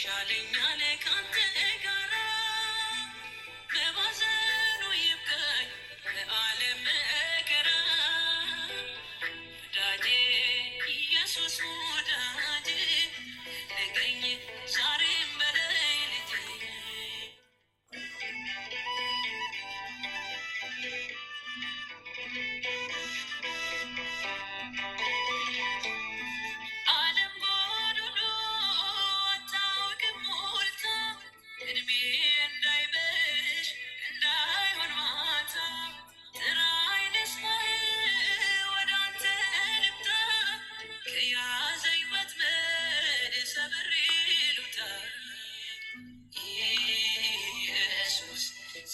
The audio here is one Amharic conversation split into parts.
ይሻለኛል ካንተ ጋራ በባዘኑ ይብቃኝ ከዓለም መከራ ወዳጄ ኢየሱስ ወዳጄ ነገኝ ዛሬም በሌሊቴ ዓለም ጎዶሎ አታውቅም ሞልታ እድሜ እንዳይበሽ እንዳይሆን ማታ ጥራኝ ልስማህ ወደ አንተ ልምጣ ከያዘኝ ወጥመድ ሰብሬ ልውጣ ኢየሱስ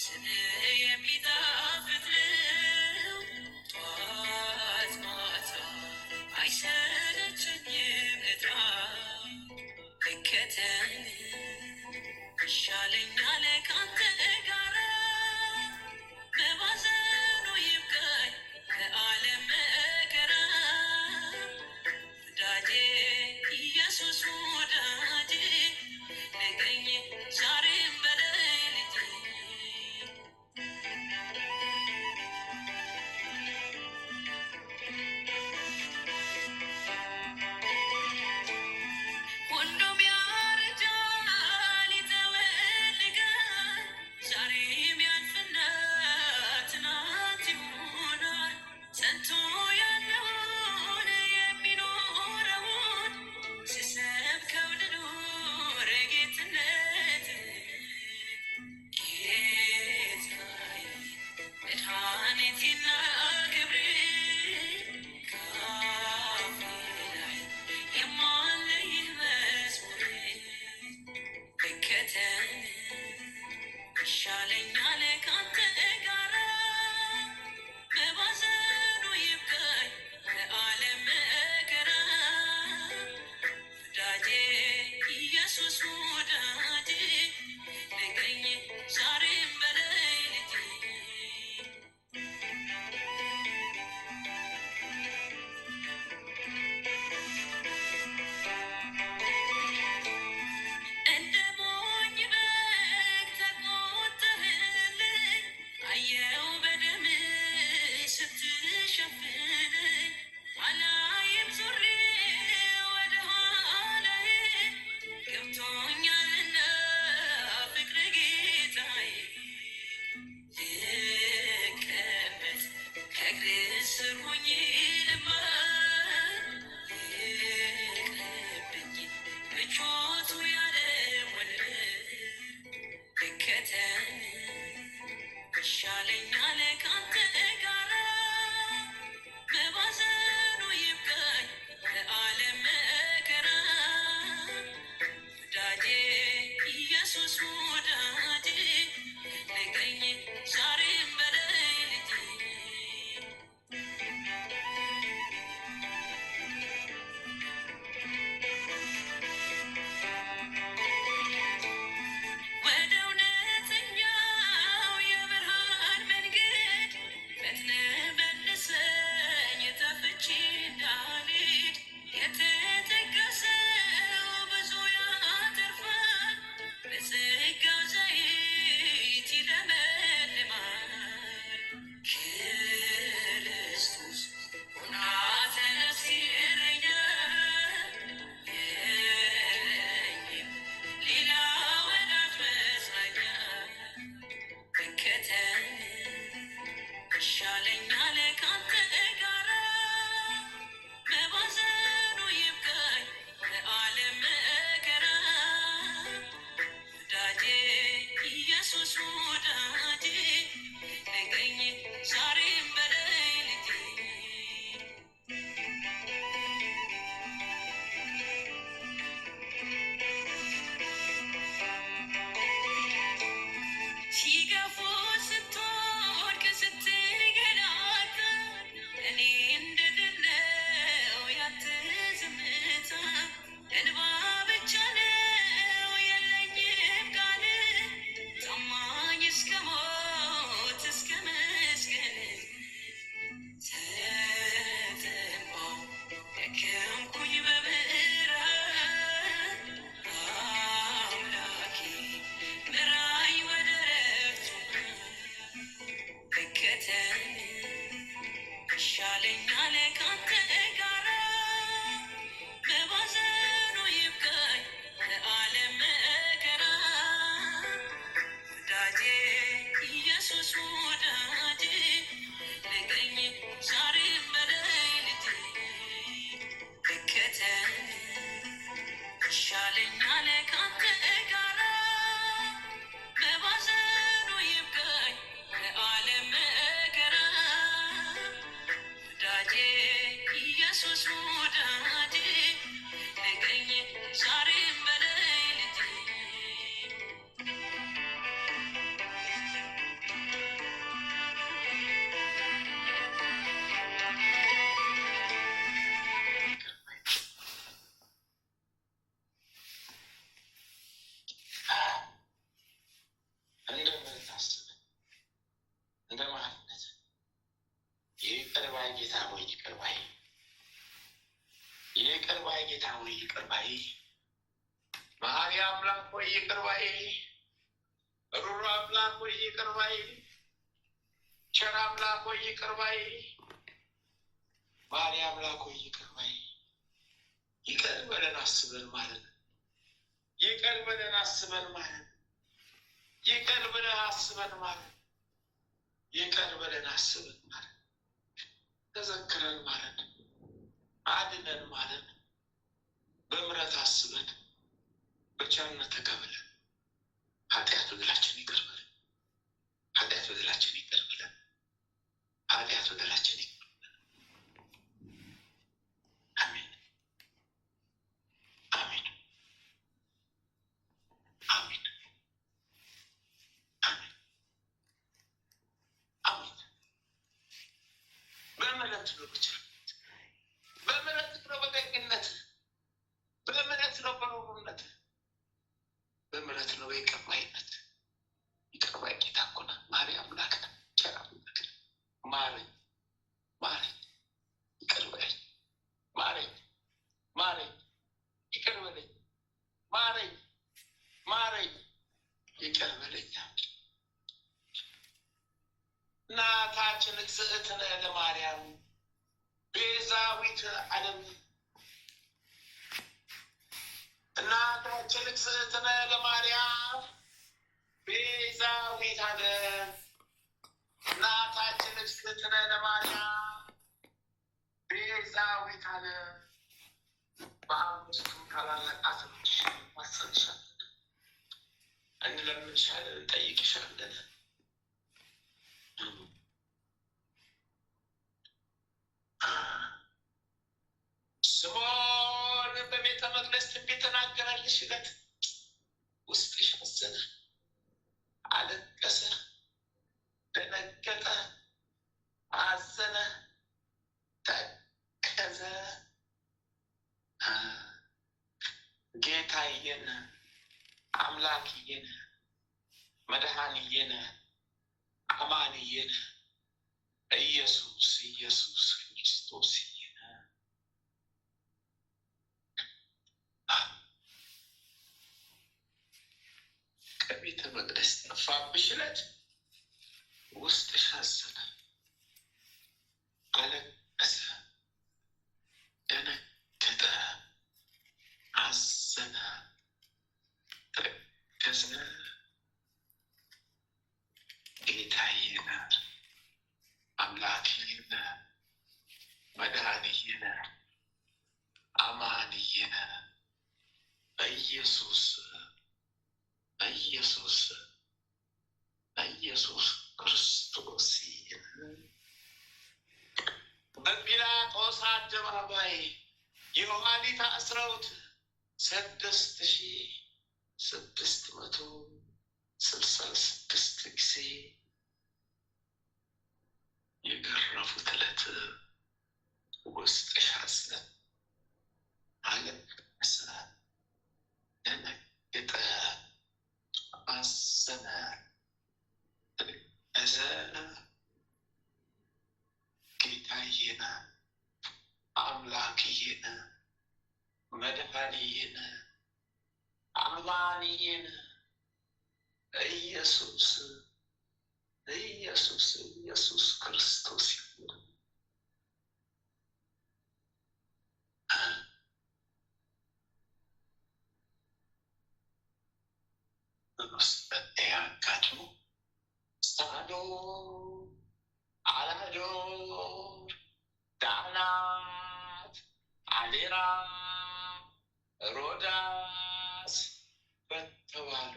ስምህ የሚጣፍጥ ነው ጧት ማታ አይሰለቸኝም ልጥራው ልከተል ይሻለኛል ካንተ ጋራ በባዘኑ ይብቃኝ ከዓለም መከራ ወዳጄ ኢየሱስ ወዳጄ ነገኝ ዛሬም በሌሊቴ ሁሉም ያረጃል ይጠወልጋል ካንተ ጋራ መባዘኑ ይብቃኝ ከዓለም መከራ ወዳጄ ኢየሱስ ወዳጄ ነገኝ ዛሬም በሌሊቴ ጌታ ሆይ ይቅር ባይ፣ መሐሪ አምላክ ሆይ ይቅር ባይ፣ ሩሩ አምላክ ሆይ ይቅር ባይ፣ ቸር አምላክ ሆይ ይቅር ባይ፣ መሐሪ አምላክ ሆይ ይቅር ባይ፣ ይቅር በለን አስበን ማለት ነው። ይቅር በለን አስበን ማለት ነው። ይቅር በለን አስበን ማለት ነው። ይቅር በለን አስበን ማለት ነው። ተዘክረን ማለት ነው። አድነን ማለት ነው። በምሕረት አስበን በቸርነት ተቀበለን። ኃጢአት በደላችን ይቅር በለን። ኃጢአት በደላችን ይቅር በለን። ኃጢአት በደላችን ይቅር በለን። አሜን አሜን አሜን አሜን አሜን። በምሕረት ነው በቸርነት፣ በምሕረት ነው በደግነት፣ በምሕረት ነው በሩሩነት፣ በምሕረት ነው በይቅር ባይነት። ይቅር ባይ ጌታ እኮ ነህ። መሐሪ አምላክ ነህ። ቸር አምላክ ነህ። ማረኝ ማረኝ፣ ይቅር በለኝ፣ ማረኝ ማረኝ፣ ይቅር በለኝ፣ ማረኝ ማረኝ፣ ይቅር በለኝ። እናታችን እግዝእትነ ለማርያም ቤዛዊተ ዓለም፣ እናታችን እግዝእትነ ለማርያም ቤዛዊተ ዓለም፣ እናታችን እግዝእትነ ለማርያም ቤዛዊተ ዓለም። በአምስቱም ታላላቅ ስሞች ማሰብሻለን፣ እንለምንሻለን፣ እንጠይቅሻለን። ስምዖን በቤተ መቅደስ ትንቢት ተናገረልሽ ዕለት ውስጥሽ አዘነ፣ አለቀሰ፣ ደነገጠ፣ አዘነ፣ ተከዘ። ጌታዬን፣ አምላክዬን፣ መድኃኒዬን፣ አማንዬን ኢየሱስ ኢየሱስ ክርስቶስ ከቤተ መቅደስ ጠፋብሽ ዕለት ውስጥሽ አዘነ፣ አለቀሰ፣ ደነገጠ፣ አዘነ፣ ተከዘ። ጌታዬን፣ አምላኬን፣ መድኃኒዬን፣ አማንዬን ኢየሱስ ኢየሱስ ኢየሱስ ክርስቶስ በጲላጦስ አደባባይ የኋሊት አስረውት 6666 ጊዜ የገረፉት ዕለት ውስጥሽ አዘነ፣ አለቀሰ፣ ደነገጠ፣ አዘነ፣ ተከዘ። ጌታዬን፣ አምላክዬን፣ መድኃኒዬን፣ አማንዬን ኢየሱስ ኢየሱስ ኢየሱስ ክርስቶስ ያጋድሙ ሳዶ አላዶ ዳናት አሌራ ሮዳስ ተባሉ።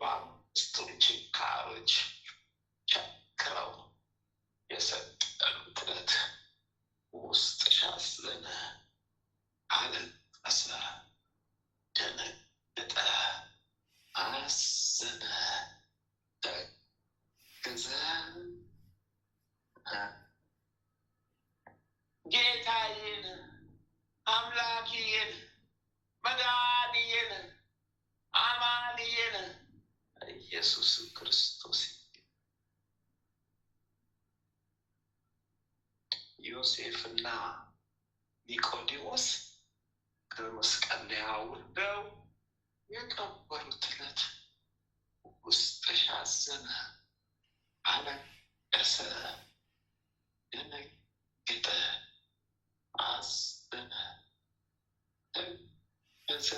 በአምስቱም ችንካሮች ቸክረው የሰቀሉት ዕለት ውስጥሽ አዘነ፣ አለቀሰ፣ ደነገጠ፣ አዘነ፣ ተከዘ። ጌታዬን አምላኬን መድኃኒዬን አማኑኤል ኢየሱስ ክርስቶስ ዮሴፍና ኒቆዲሞስ ከመስቀል ላይ አውርደው የቀበሩት ዕለት ውስጥሽ አዘነ፣ አለቀሰ፣ ደነገጠ፣ አዘነ፣ ተከዘ።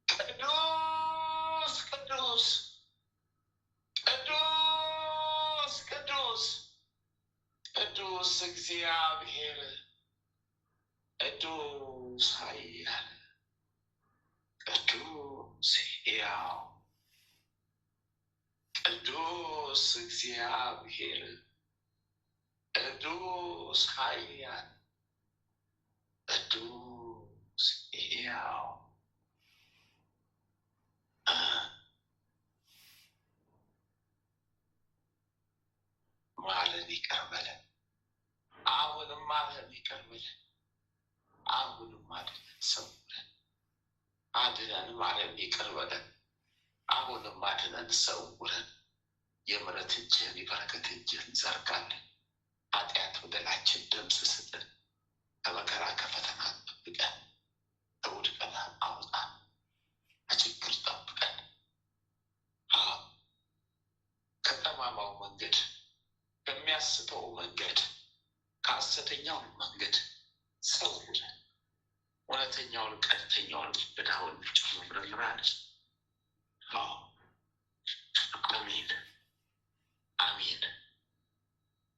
ቅዱስ ቅዱስ ቅዱስ ቅዱስ ቅዱስ እግዚአብሔር ቅዱስ ኃያል ቅዱስ ሕያው ቅዱስ እግዚአብሔር ቅዱስ ኃያል ቅዱስ ሕያው ማለን ይቅር በለን። አሁንም ማለን ይቅር በለን። አሁንም አድነን ሰውረን። አድነን ማለን ይቅር በለን። አሁንም አድነን ሰውረን። የምሕረት እጅህን የበረከት እጅህን ዘርጋለን። ኃጢአት በደላችን ደምስስልን። ከመከራ ከፈተና ጠብቀን። ከውድቀት አውጣን። ከችግር ጠብቀን። ከጠማማው መንገድ፣ ከሚያስተው መንገድ፣ ከሐሰተኛው መንገድ ሰውረን። እውነተኛውን ቀጥተኛውን በዳውን ጨምረን። አሜን አሜን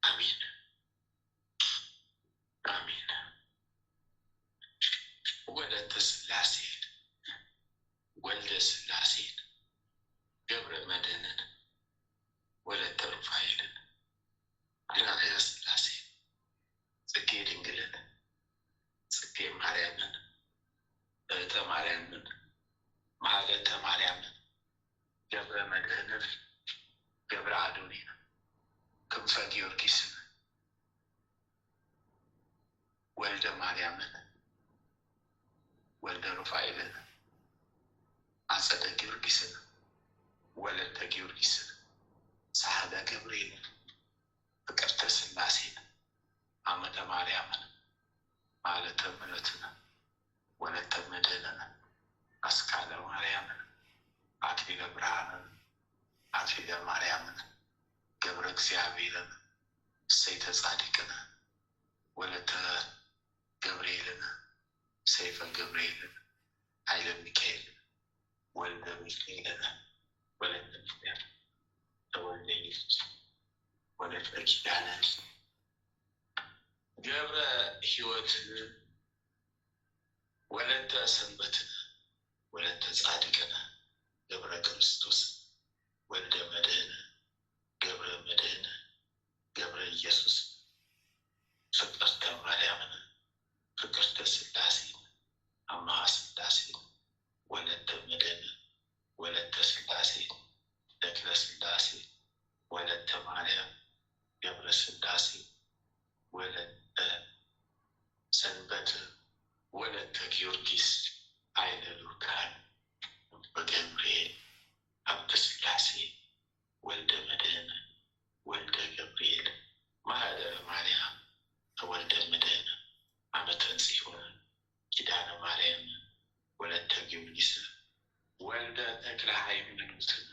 አሜን አሜን። ወለተ ሥላሴን ወልደ ሥላሴን ገብረ መድኅንን ወለተ ሩፋኤልን አርአያ ሥላሴን ጽጌ ድንግልን ጽጌ ማርያምን እህተ ማርያምን ማህሌተ ማርያምን ገብረ መድኅንን ገብረ አዶኒን ክንፈ ጊዮርጊስን ወልደ ማርያምን ወልደ ሩፋኤልን አጸደ ጊዮርጊስን ወለተ ጊዮርጊስን ሳህለ ገብርኤልን ፍቅርተ ሥላሴን አመተ ማርያምን ማለተ ምሕረትን ወለተ መድኅንን አስካለ ማርያምን አክሊለ ብርሃንን አክሊለ ማርያምን ገብረ እግዚአብሔርን እሰይተ ጻድቅን ወለተ ገብርኤልን ሰይፈ ገብርኤልን ኃይለ ሚካኤልን ወልደ ሚካኤልን ወለተ ኪዳን ተወልደ ኢየሱስ ወለተ ኪዳንን ገብረ ሕይወትን ወለተ ሰንበትን ወለተ ጻድቅን ገብረ ክርስቶስ ወልደ መድኅን ገብረ መድኅን ገብረ ኢየሱስ ፍቅርተ ማርያምን ፍቅርተ ሥላሴን አምሃ ሥላሴን ወለተ መድኅን ወለተ ሥላሴ ተክለ ሥላሴ ወለተ ማርያም ገብረ ሥላሴ ወለተ ሰንበት ወለተ ጊዮርጊስ ኃይለ ሉካን በገብርኤል አብደ ሥላሴ ወልደ መድኅን ወልደ ገብርኤል ማህደረ ማርያም ወልደ መድኅን አመተ ጽዮን ኪዳነ ማርያም ወለተ ጊዮርጊስ ወልደ ተክለ ሃይማኖትን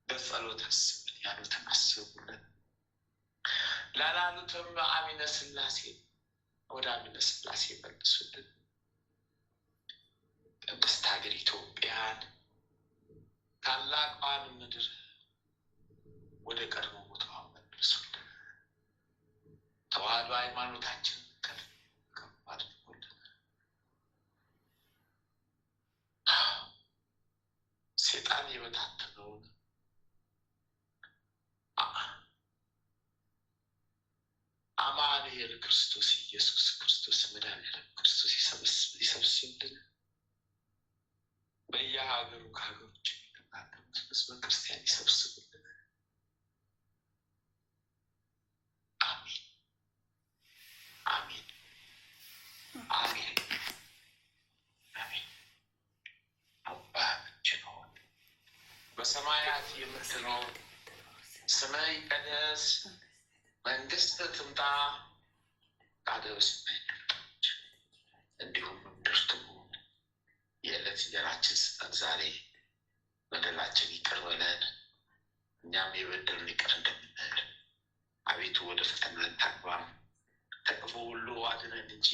በጸሎት አስብን ያሉትን አስቡልን። ላላሉትም አሚነ ሥላሴ ወደ አሚነ ሥላሴ መልሱልን። ቅድስት ሀገር ኢትዮጵያን ታላቋን ምድር ወደ ቀድሞ ቦታዋ መልሱልን። ተዋህዶ ሃይማኖታችን ከፍ አድርጉልን። የበታተነውን አማኑኤል ክርስቶስ ኢየሱስ ክርስቶስ መድኃኒዓለም ክርስቶስ ይሰብስብልን። በየሀገሩ ከሀገሮች የሚተባበሩት ህዝበ ክርስቲያን ይሰብስብልን። አሜን አሜን አሜን አሜን። አባታችን ሆይ በሰማያት የምትኖር ስምህ ይቀደስ፣ መንግስትህ ትምጣ፣ ፈቃድህ በሰማይ እንደሆነች እንዲሁም በምድር ትሁን። የዕለት እንጀራችንን ስጠን ዛሬ፣ በደላችንን ይቅር በለን እኛም የበደሉንን ይቅር እንደምንል፣ አቤቱ ወደ ፈተና አታግባን ከክፉ ሁሉ አድነን እንጂ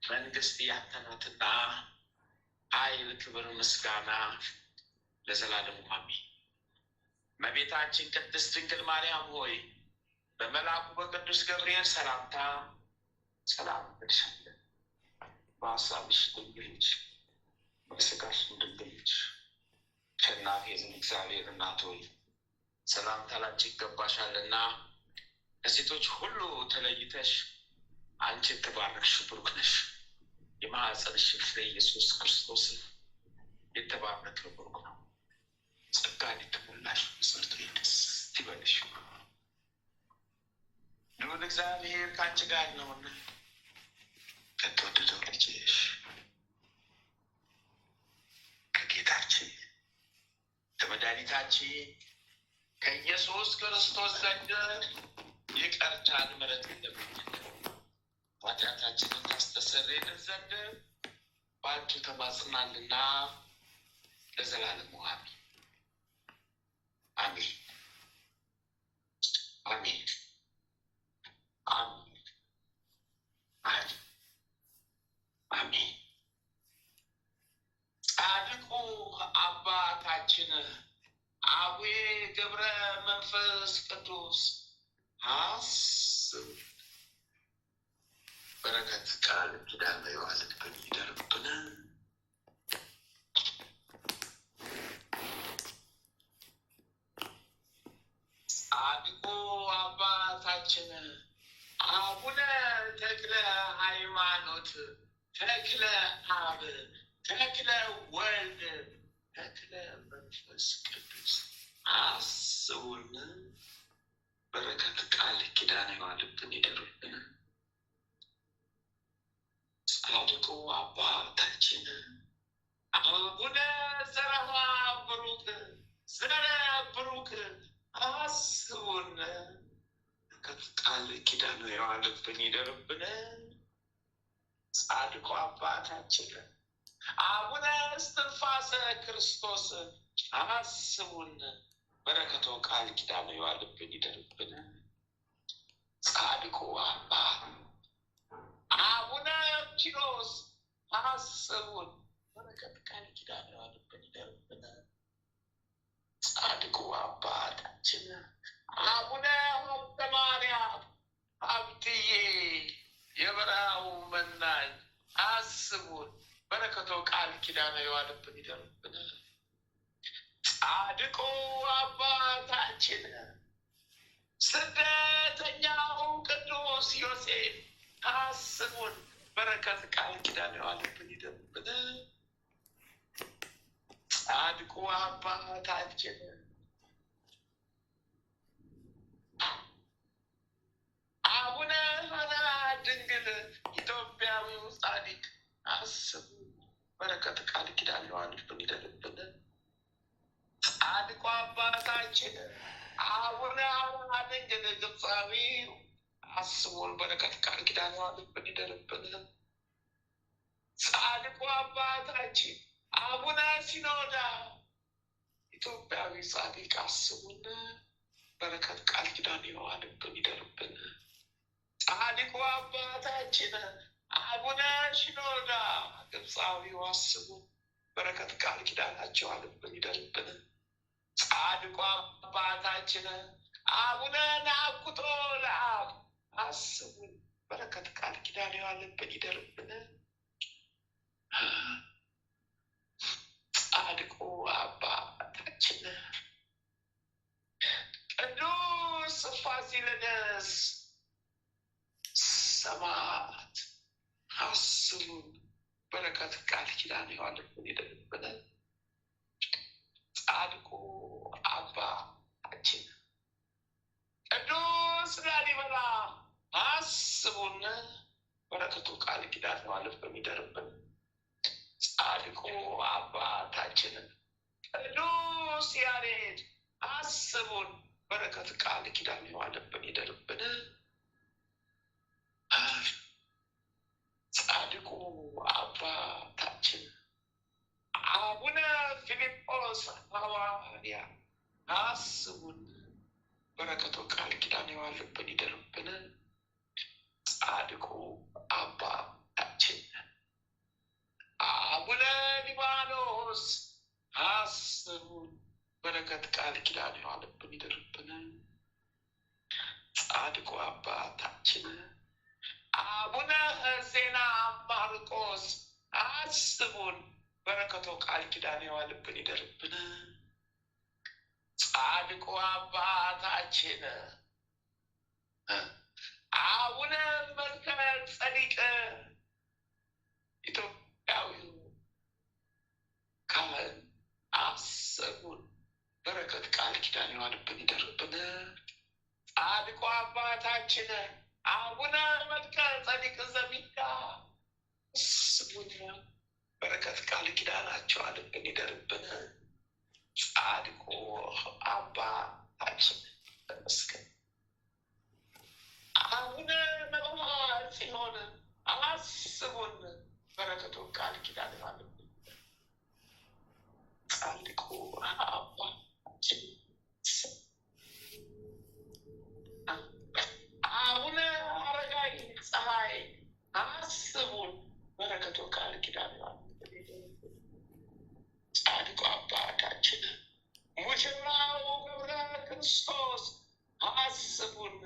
መንግስት ያንተ ናትና፣ ኃይል፣ ክብር፣ ምስጋና ለዘላለሙ አሜን። እመቤታችን ቅድስት ድንግል ማርያም ሆይ በመልአኩ በቅዱስ ገብርኤል ሰላምታ ሰላም እንልሻለን። በሀሳብሽ ድንግል ነሽ፣ በሥጋሽ ድንግል ነሽ። አሸናፊ እግዚአብሔር እናት ሆይ ሰላምታ ላንቺ ይገባሻልና፣ ከሴቶች ሁሉ ተለይተሽ አንቺ የተባረክሽ ቡሩክ ነሽ። የማኅፀንሽ ፍሬ ኢየሱስ ክርስቶስ የተባረከ ቡሩክ ነው። ጸጋን የተሞላሽ ብፅዕት ሆይ ደስ ይበልሽ፣ ልዑል እግዚአብሔር ከአንቺ ጋር ነውና ከተወደደው ልጅሽ ከጌታችን ከመድኃኒታችን ከኢየሱስ ክርስቶስ ዘንድ ይቅርታን ምሕረት እንደምንችል ኃጢአታችንን ታስተሰርይልን ዘንድ በአንቺ ተማጽናልና ለዘላለሙ አሜን አሜን አሜን አሜን አሜን። ጻድቁ አባታችን አቡነ ገብረ መንፈስ ቅዱስ አስብ በረከት ቃል ኪዳን የዋለብን ይደርብን። ጻድቁ አባታችን አቡነ ተክለ ሃይማኖት ተክለ አብ ተክለ ወልድ ተክለ መንፈስ ቅዱስ አስቡን። በረከት ቃል ኪዳን የዋለብን ይደርብን። ጻድቁ አባታችን አቡነ ዘርዓ ብሩክ ዘረ ብሩክ አስቡን። ቃል ኪዳን የዋለብን ይደርብን። ጻድቁ አባታችን አቡነ እስትንፋሰ ክርስቶስ አስቡን። በረከቶ ቃል ኪዳን የዋለብን ይደርብን። ጻድቁ አባ አቡነ ኪሮስ አስቡን። በረከት ቃል ኪዳን የዋለብን ይደርብን። ጻድቁ አባታችን አቡነ ሀብተ ማርያም ሀብትዬ የበረሃው መናኝ አስቡን። በረከቶ ቃል ኪዳን የዋለብን ይደርብን። ጻድቁ አባታችን ስደተኛው ቅዱስ ዮሴፍ አስቡን። በረከት ቃል ኪዳን የዋለብን ይደርብን። ጻድቁ አባታችን አቡነ ሐራ ድንግል ኢትዮጵያዊው ጻድቅ አስቡ። በረከት ቃል ኪዳን የዋለብን ይደርብን። ጻድቁ አባታችን አቡነ ሐራ ድንግል ግብፃዊው አስቡን። በረከት ቃል ኪዳን የዋለብን ይደርብን። ጻድቁ አባታችን አቡነ ሲኖዳ ኢትዮጵያዊ ጻድቅ አስቡን። በረከት ቃል ኪዳን የዋለብን ይደርብን። ጻድቁ አባታችን አቡነ ሲኖዳ ግብፃዊው አስቡን። በረከት ቃል ኪዳናቸው የዋለብን ይደርብን። ጻድቁ አባታችን አቡነ ናኩቶ ለአብ አስቡን። በረከት ቃል ኪዳን የዋለብን ይደርብን። ጻድቁ አባታችን ፋሲለደስ ሰማዕት አስቡን በረከት ቃል ኪዳን የዋለብን ይደርብን። ጻድቁ አባታችን ቅዱስ ላሊበላ አስቡን በረከቱ ቃል ኪዳን የዋለብን ይደርብን። ጻድቁ አባታችን ቅዱስ ያሬድ አስቡን በረከት ቃል ኪዳን የዋለብን ይደርብን። ጻድቁ አባታችን አቡነ ፊልጶስ ሐዋርያ አስቡን በረከቱ ቃል ኪዳን የዋለብን ይደርብን። ጻድቁ አባታችን አቡነ ሊባኖስ አስቡን በረከት ቃል ኪዳን የዋለብን ይደርብን። ጻድቁ አባታችን አቡነ ዜና ማርቆስ አስቡን በረከቱ ቃል ኪዳን የዋለብን ይደርብን። ጻድቁ አባታችን አቡነ መልከ ጸዲቅ ኢትዮጵያዊው ካህን አስቡን በረከት ቃል ኪዳን የዋለብን ይደርብን። ጻድቁ አባታችን አቡነ መልከ ጸዲቅ ዘሚዳ አስቡን በረከት ቃል ኪዳናቸው የዋለብን ይደርብን። ጻድቁ አባታችን ተመስገን አቡነ መብዓ ጽዮን አስቡን በረከቱ ቃል ኪዳን የዋለብን። ጻድቁ አባታችን አቡነ አረጋዊ ፀሐይ አስቡን በረከቱ ቃል ኪዳን የዋለብን። ጻድቁ አባታችን ሙሽራው ገብረ ክርስቶስ አስቡን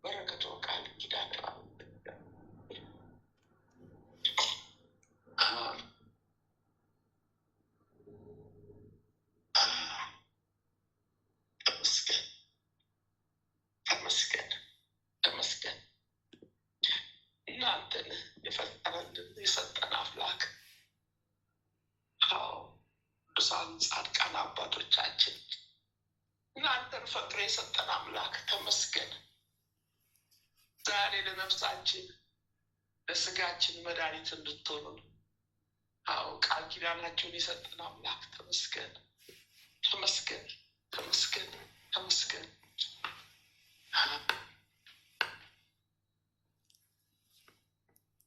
በረከቱ ቃል ኪዳን የዋለብን። ተመስገን ተመስገን ተመስገን። እናንተን የፈጠረልን የሰጠን አምላክ ቅዱሳን ጻድቃን አባቶቻችን እናንተን ፈጥሮ የሰጠን አምላክ ተመስገን። ዛሬ ለነፍሳችን ለስጋችን መድኃኒት እንድትሆኑ ቃል ኪዳናቸውን የሰጠን አምላክ ተመስገን ተመስገን ተመስገን ተመስገን።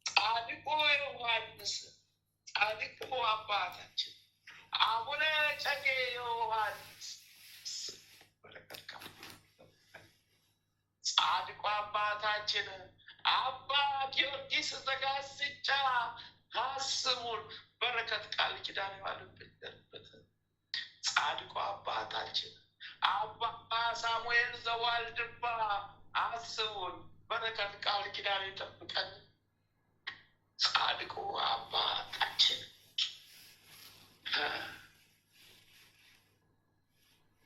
ጻድቁ ዮሐንስ ጻድቁ አባታችን አቡነ እጨጌ ዮሐንስ ጻድቁ አባታችን አባ ጊዮርጊስ ዘጋስጫ አስቡን በረከት ቃል ኪዳን የዋለብን ይደርብን። ጻድቁ አባታችን አባ ሳሙኤል ዘዋልድባ አስቡን በረከት ቃል ኪዳን ይጠብቀን። ጻድቁ አባታችን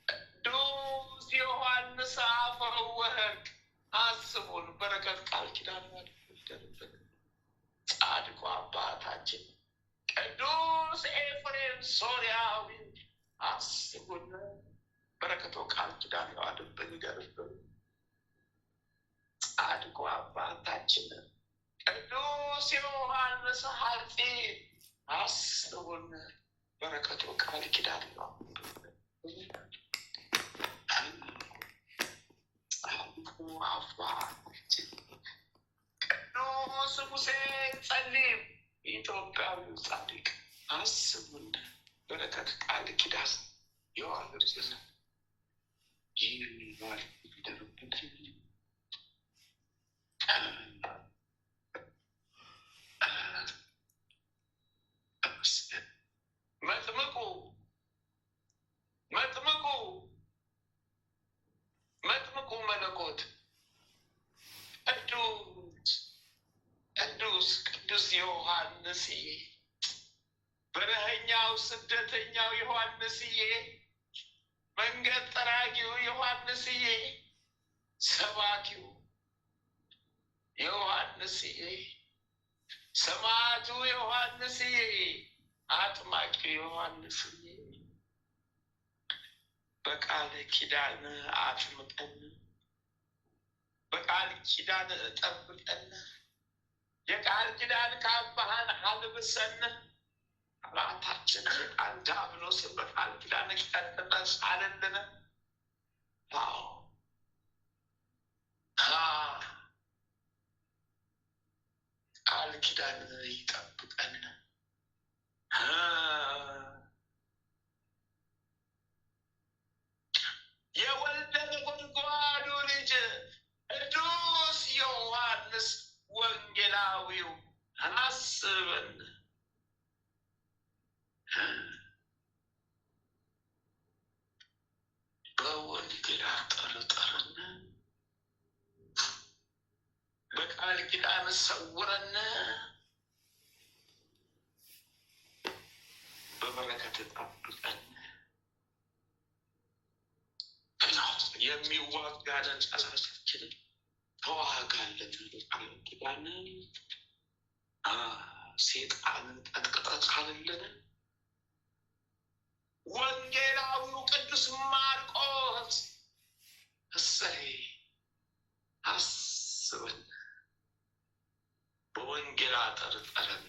ቅዱስ ዮሐንስ አፈወርቅ አስቡን በረከት ቃል ኪዳን ይደርብን። ጻድቁ አባታችን ቅዱስ ኤፍሬም ሶርያዊ አስቡን በረከቱ ቃል ኪዳን የዋለብን ይደርብን። ጻድቁ አባታችን ቅዱስ ዮሐንስ ሐጺር አስቡን በረከቱ ቃል ኪዳን የዋለብን። ጻድቁ አባታችን ቅዱስ ሙሴ ጸሊም ኢትዮጵያዊው ጻድቅ አስቡን በረከት ቃል ኪዳን የዋለብን ይደርብን። መጥምቁ መለኮት ቅዱስ ዮሐንስዬ በረኸኛው ስደተኛው ዮሐንስዬ መንገድ ጠራጊው ዮሐንስዬ ሰባኪው ዮሐንስዬ፣ ሰማዕቱ ዮሐንስዬ፣ አጥማቂው ዮሐንስዬ በቃል ኪዳን አጥምቀን፣ በቃል ኪዳን ጠብቀን፣ የቃል ኪዳን ካባህን አልብሰን፣ ጠላታችን ሰይጣን ዲያብሎስን በቃል ኪዳን ቀጥቅጠን ሳልልን። አዎ ቃል ኪዳን ይጠብቀን። የወልደ ነጎድጓዱ ልጅ ቅዱስ ዮሐንስ ወንጌላዊው አስበን። በወንጌል አጠርጥረን፣ በቃል ኪዳን ሰውረን፣ በበረከት ጠብቀን። የሚዋጋንን ጠላታችንን ተዋጋለን። ቃል ኪዳን ሴጣንን ቀጥቅጠን ጣልልን። ወንጌላዊው ቅዱስ ማርቆስ እሰይ አስበን፣ በወንጌል አጠርጥረን፣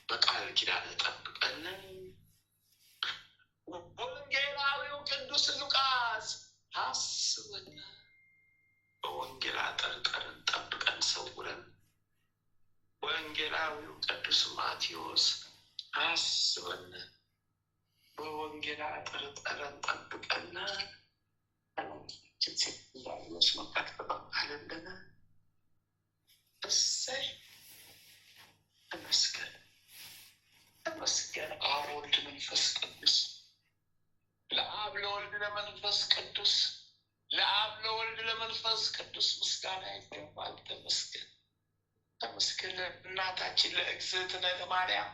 በቃል ኪዳን ጠብቀን። ወንጌላዊው ቅዱስ ሉቃስ አስበን፣ በወንጌል አጠርጥረን፣ ጠብቀን፣ ሰውረን። ወንጌላዊው ቅዱስ ማቴዎስ አስበን፣ በወንጌል አጠርጥረን፣ ጠብቀን። ዳሪዎስ መቃጠባለለን። እሰይ ተመስገን፣ ተመስገን። አብ ወልድ መንፈስ ቅዱስ፣ ለአብ ለወልድ ለመንፈስ ቅዱስ፣ ለአብ ለወልድ ለመንፈስ ቅዱስ ምስጋና ይገባል። ተመስገን፣ ተመስገን። እናታችን ለእግዝእትነ ማርያም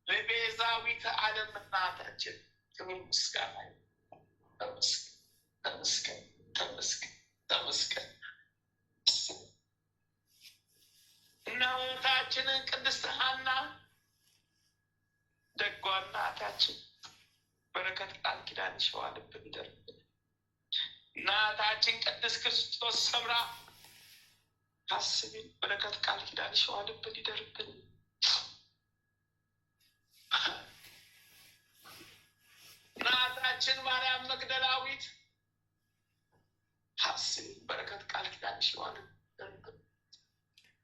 ለቤዛዊተ ዓለም እናታችን ክብር ምስጋና ይገባል። ተመስገን፣ ተመስገን፣ ተመስገን፣ ተመስገን። እናታችንን ቅድስት ሐና ደጓ እናታችን በረከት ቃል ኪዳን ይሸዋልብን ይደርብን። እናታችን ቅድስት ክርስቶስ ሰምራ አስቢን፣ በረከት ቃል ኪዳን ይሸዋልብን ይደርብን። እናታችን ማርያም መግደላዊት አስቢን፣ በረከት ቃል ኪዳን ይሸዋልብን ይደርብን።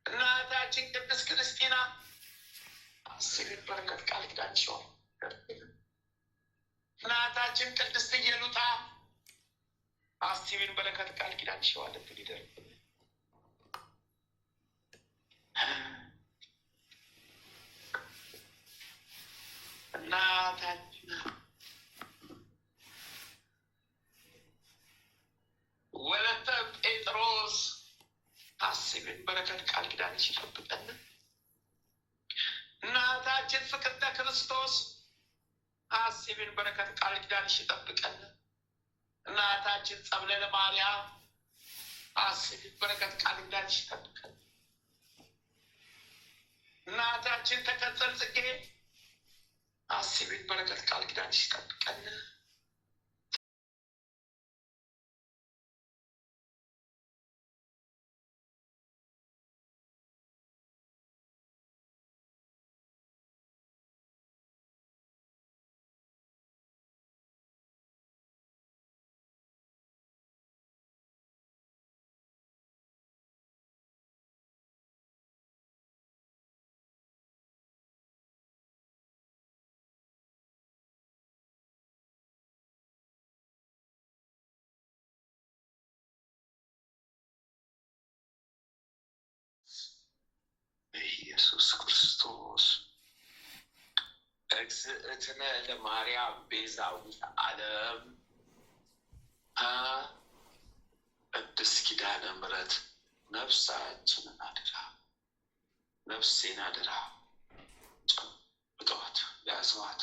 እናታችን ቅድስት ክርስቲና አስቢን፣ በረከት ቃል ኪዳን ይሸዋልብን ይደርብን። እናታችን ቅድስት ኢየሉጣ አስቢን፣ በረከት ቃል ኪዳን ይሸዋልብን ይደርብን። እናታችን ወለተ ጴጥሮስ አስቢን፣ በረከት ቃል ኪዳን ይጠብቀን። እናታችን ፍቅርተ ክርስቶስ አስቢን፣ በረከት ቃል ኪዳን ይጠብቀን። እናታችን ጸብለለ ማርያም አስቢን፣ በረከት ቃል ኪዳን ይጠብቀን። እናታችን ተቀጸል ጽጌ አስቢን፣ በረከት ቃል ኪዳን ይጠብቀን። ኢየሱስ ክርስቶስ እግዝእትነ ለማርያም ቤዛዊተ ዓለም ቅድስት ኪዳነ ምሕረት ነፍሳችንን አደራ፣ ነፍሴን አደራ ጨብጧት፣ ያዘዋት።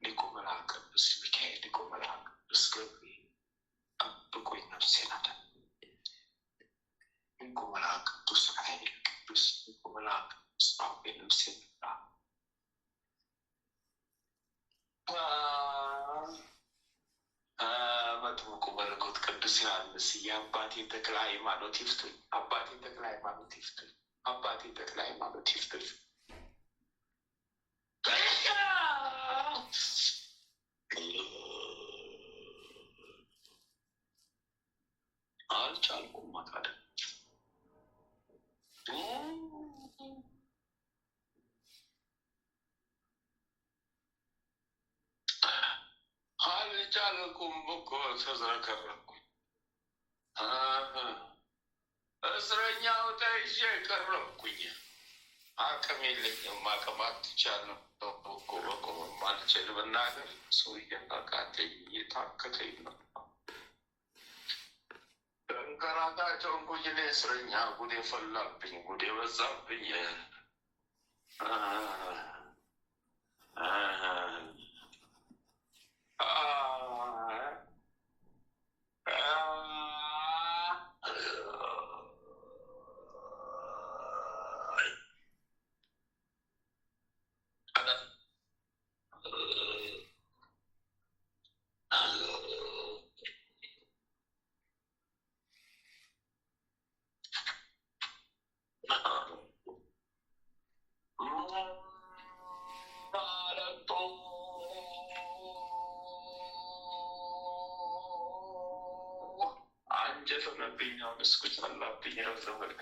ሊቁ መልአክ ቅዱስ ሚካኤል፣ ሊቁ መልአክ ቅዱስ ገብርኤል ጠብቁኝ፣ ነፍሴን አደራ። ድንቁ መልአክ ቅዱስ ራሔል ቅዱስ ድንቁ መልአክ ቅዱስ ራሔል ልብስ መጥምቁ መለኮት ቅዱስ ዮሐንስ የአባቴ ተክለ ሃይማኖት ይፍቱኝ፣ አባቴ ተክለ ሃይማኖት ይፍቱኝ፣ አባቴ ተክለ ሃይማኖት ይፍቱኝ። አልቻልኩም ማታደ አልቻልኩም እኮ ተዝረከረኩ። እስረኛው ተይዤ ቀረብኩኝ። አቅም የለኝም። አቅም አትቻለሁ እኮ በቆምም አልችል ብናገር ሰው እየቃቃተኝ እየታከተኝ ነው። ተንከራታቸውን ጉጅሌ እስረኛ ጉዴ ፈላብኝ፣ ጉዴ በዛብኝ። አንጀት ሆነብኝ። ምስኩት ፈላብኝ። ረፍረመልክ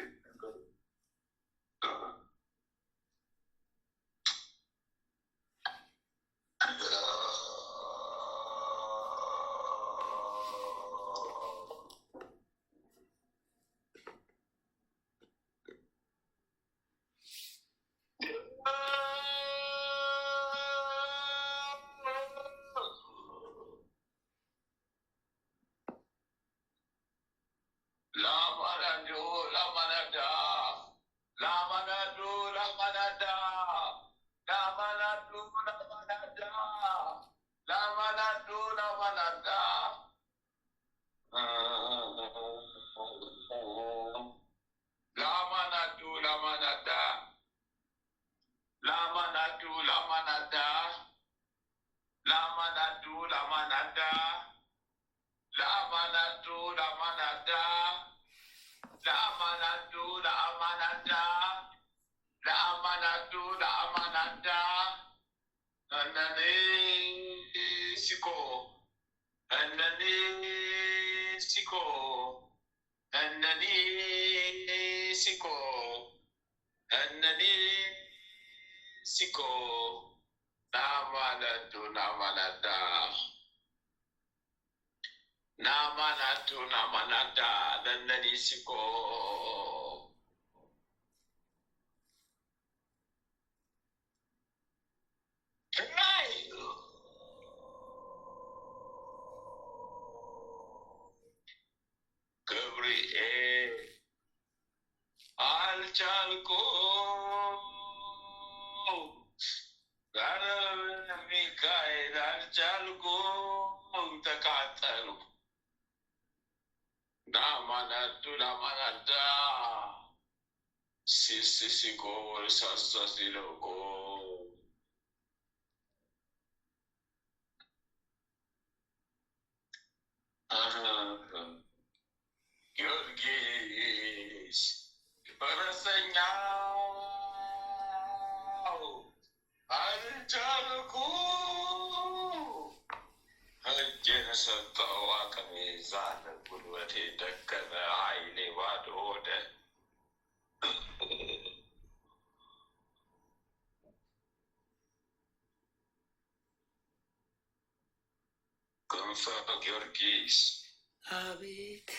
ጊዮርጊስ አቤት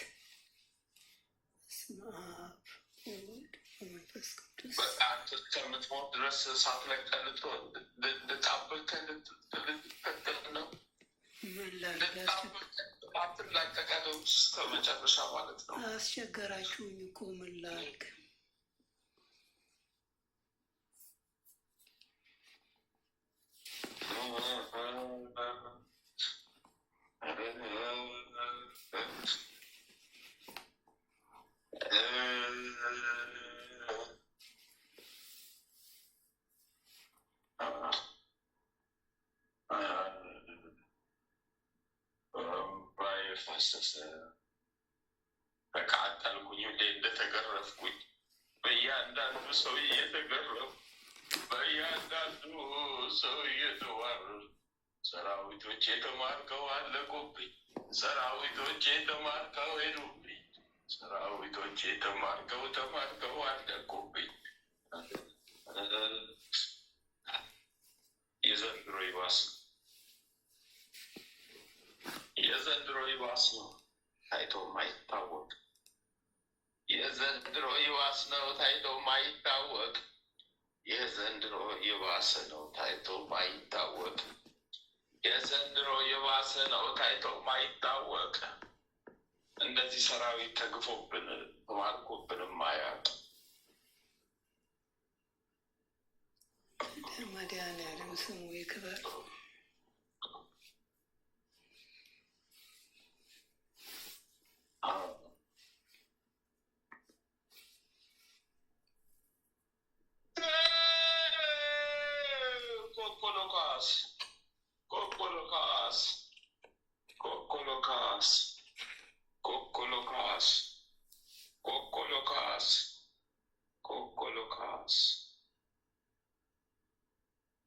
በስመ አብ ወወልድ ወመንፈስ ቅዱስ በጣም እስከምትሞት ድረስ ሳትለቀልጦ ልጣብቅህ ልትከተል ነው። ምን ላድርግ? አትላቀቀም እስከ መጨረሻ ማለት ነው። አስቸገራችሁኝ እኮ ምን ላድርግ? ፈሰሰ። ተቃጠልኩኝ እንዴ እንደተገረፍኩኝ በእያንዳንዱ ሰው እየተገረፍ በእያንዳንዱ ሰው እየተዋረድ ሰራዊቶቼ ተማርከው አለቁብኝ። ሰራዊቶቼ ተማርከው ሄዱብኝ። ሰራዊቶቼ ተማርከው አለቁብኝ። የዘንድሮ ይባስ ነው። የዘንድሮ ይባስ ነው ታይቶ ማይታወቅ። የዘንድሮ ይባስ ነው ታይቶ ማይታወቅ። የዘንድሮ የባሰ ነው ታይቶ ማይታወቅ። የዘንድሮ የባሰ ነው ታይቶ ማይታወቅ። እንደዚህ ሰራዊት ተግፎብን ተማርኮብንም አያውቅ። መድኃኒዓለም ስሙ ይክበር።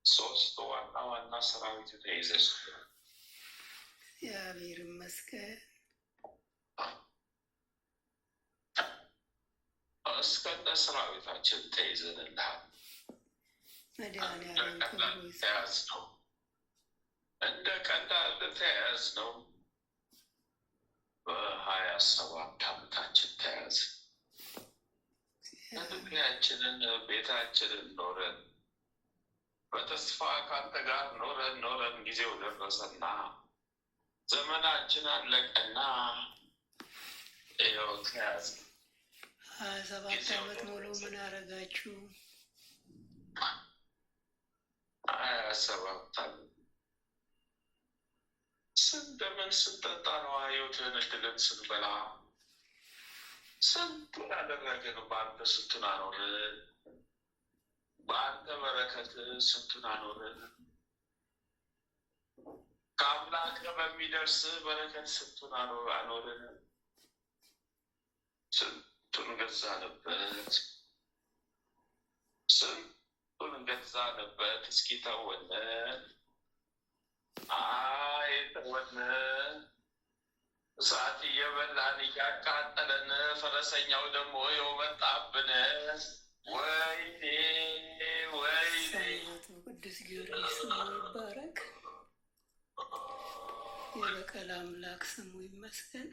ሶስት ዋና ዋና ሰራዊት ተይዘች። እግዚአብሔር ይመስገን። እስከነ ሰራዊታችን ተይዘንልሃል። መድኃኒዓለም ተያዝ ነው እንደ ቀላል ተያዝ ነው። በ27 ዓመታችን ተያዝ። እድሜያችንን ቤታችንን ኖረን በተስፋ ካንተ ጋር ኖረን ጊዜው ደረሰና ዘመናችን አለቀና ይኸው ተያዝ። 27 ዓመት ሙሉ ምን አረጋችሁ? 27 ዓመት ስንደምን ስንጠጣ ነው ህይወትህን እድልን ስንበላ ስንቱን አደረግን። በአንተ ስንቱን አኖርን። በአንተ በረከት ስንቱን አኖርን። ከአምላክ በሚደርስ በረከት ስንቱን አኖርን። ስንቱን ገዛንበት። ስንቱን ገዛንበት። እስኪ ተወን ተወን። እሳት እየበላን እያቃጠለን ፈረሰኛው ደግሞ የመጣብን። ወይኔ ወይኔ። ቅዱስ ጊዮርጊስ ስሙ ይባረክ። የበቀል አምላክ ስሙ ይመስገን።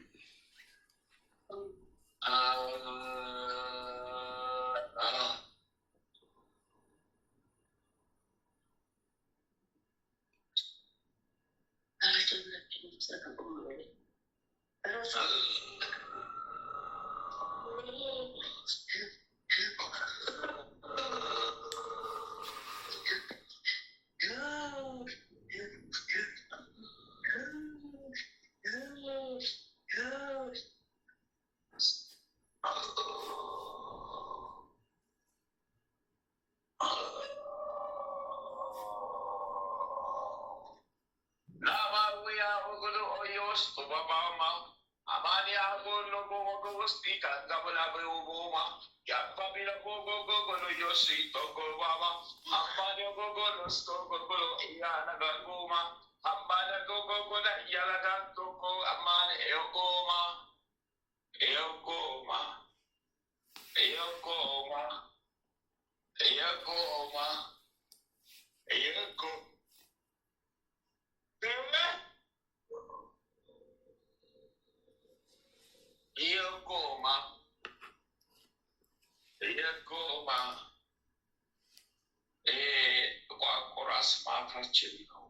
ማታችን ነው።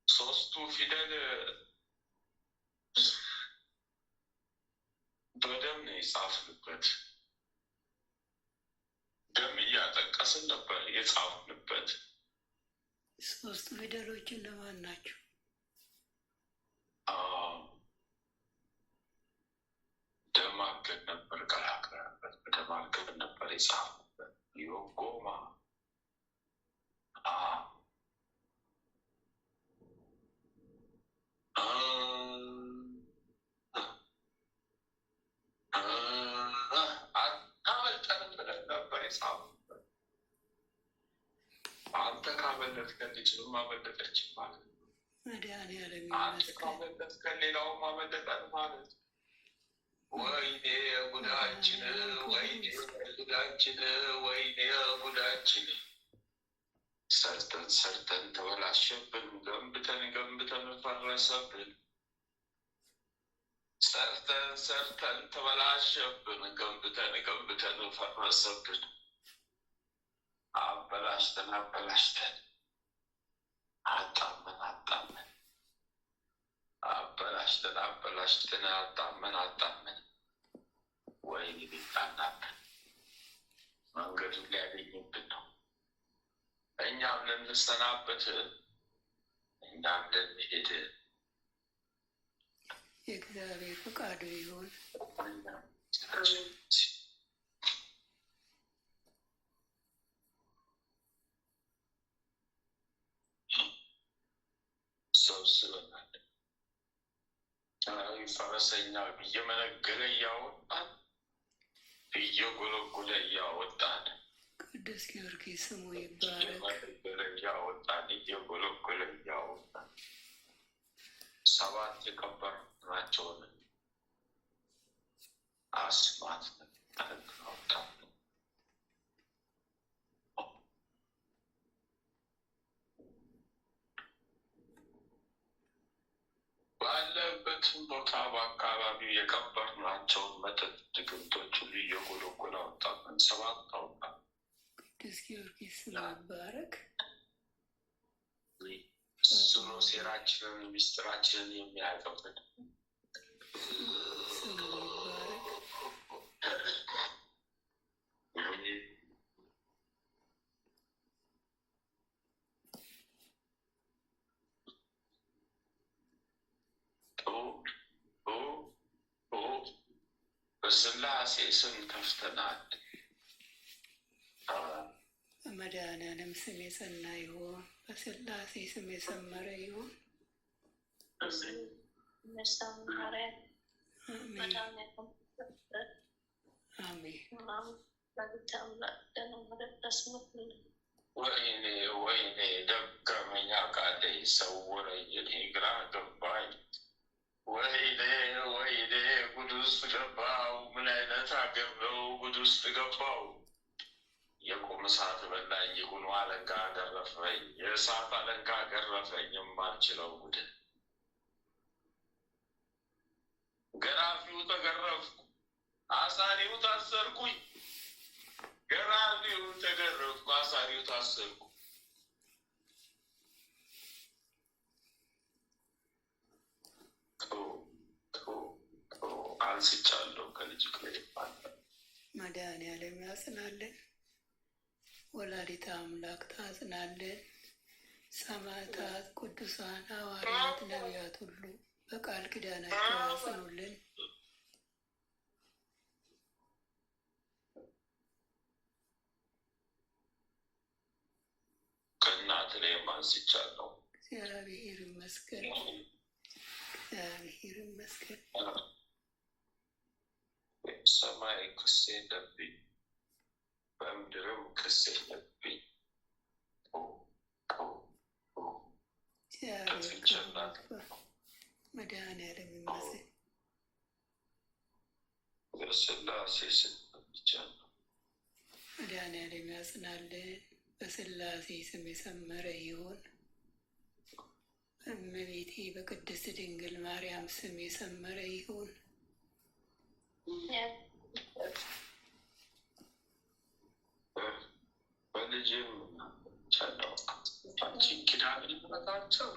ሶስቱ ፊደል በደም ነው የጻፍንበት። ደም እያጠቀስን ነበር የጻፍንበት። ሶስቱ ፊደሎች እነማን ናቸው? ደም አድርገን ነበር ቀላቅለንበት። በደም አድርገን ነበር የጻፍንበት። ዮጎማ ካበለጥከን ልጅንም አበለጠችን ማለት ነው። መድኃኒዓለም አንተ ይመስገን። ካበለጥከን ሌላውም አበለጠን ማለት ነው። ወይኔ ጉዳችን፣ ወይኔ ጉዳችን፣ ወይኔ ጉዳችን። ሰርተን ሰርተን ተበላሸብን፣ ገንብተን ገንብተን ፈረሰብን። ሰርተን ሰርተን ተበላሸብን፣ ገንብተን ገንብተን ፈረሰብን። አበላሽተን አበላሽተን አጣመን አጣመን፣ አበላሽተን አበላሽተን አጣመን አጣመን። ወይኔ ቢጣናብን መንገዱን ሊያገኝብን ነው። እኛም ልንሰናበት፣ እኛም ልንሄድ። የእግዚአብሔር ፈቃዱ ይሁን። ሰብስበናል። ፈረሰኛ እየመነገረ እያወጣን፣ እየጎለጎለ እያወጣን፣ ቅዱስ ጊዮርጊስ ስሙ ይባረክ። እየመነገረ እያወጣን፣ እየጎለጎለ እያወጣን 7 የቀበርናቸውን አስማት አወጣን። ባለበትም ቦታ በአካባቢው የቀበርናቸውን መተት ድግምቶች ሁሉ እየጎለጎለ አወጣብን። 7 አወጣን። ቅዱስ ጊዮርጊስ ስሙ ይባረክ። እሱ ነው ሴራችንን ሚስጥራችንን የሚያውቅብን። ስሙ ይባረክ። በስላሴ ስም ከፍተናል። በመድኃኒዓለም ስም የጸና ይሁን። በስላሴ ስም የሰመረ ይሁን። አሜን። ወይኔ ወይኔ ደከመኝ አቃተኝ፣ ሰወረኝ፣ እኔ ግራ ገባኝ። ወይኔ ወይኔ ጉድ ውስጥ ገባው። ምን አይነት አገር ነው? ጉድ ውስጥ ገባው። የቁም እሳት በላኝ፣ የጉኑ አለንጋ ገረፈኝ፣ የእሳት አለንጋ ገረፈኝ። የማልችለው ጉድ። ገራፊው ተገረፍኩ፣ አሳሪው ታሰርኩኝ። ገራፊው ተገረፍኩ፣ አሳሪው ታሰርኩ። አንስቻለሁ ከልጅ መድኃኒዓለም ያጽናለን። ወላዲተ አምላክ ታጽናለን። ሰማዕታት፣ ቅዱሳን ሐዋርያት፣ ነቢያት ሁሉ በቃል ኪዳናቸው ያጽኑልን። ከእናት ላይም አንስቻለሁ። እግዚአብሔር ይመስገን። እግዚአብሔር ይመስገን። ሰማይ ክስ የለብኝ፣ በምድርም ክስ የለብኝ። መድኃኒዓለም ይመስገን። በስላሴ ስም ብቻለሁ። መድኃኒዓለም ያጽናልን። በስላሴ ስም የሰመረ ይሁን። እመቤቴ በቅድስት ድንግል ማርያም ስም የሰመረ ይሁን። በልጅም ቻለው አንቺን ኪዳን ልመታቸው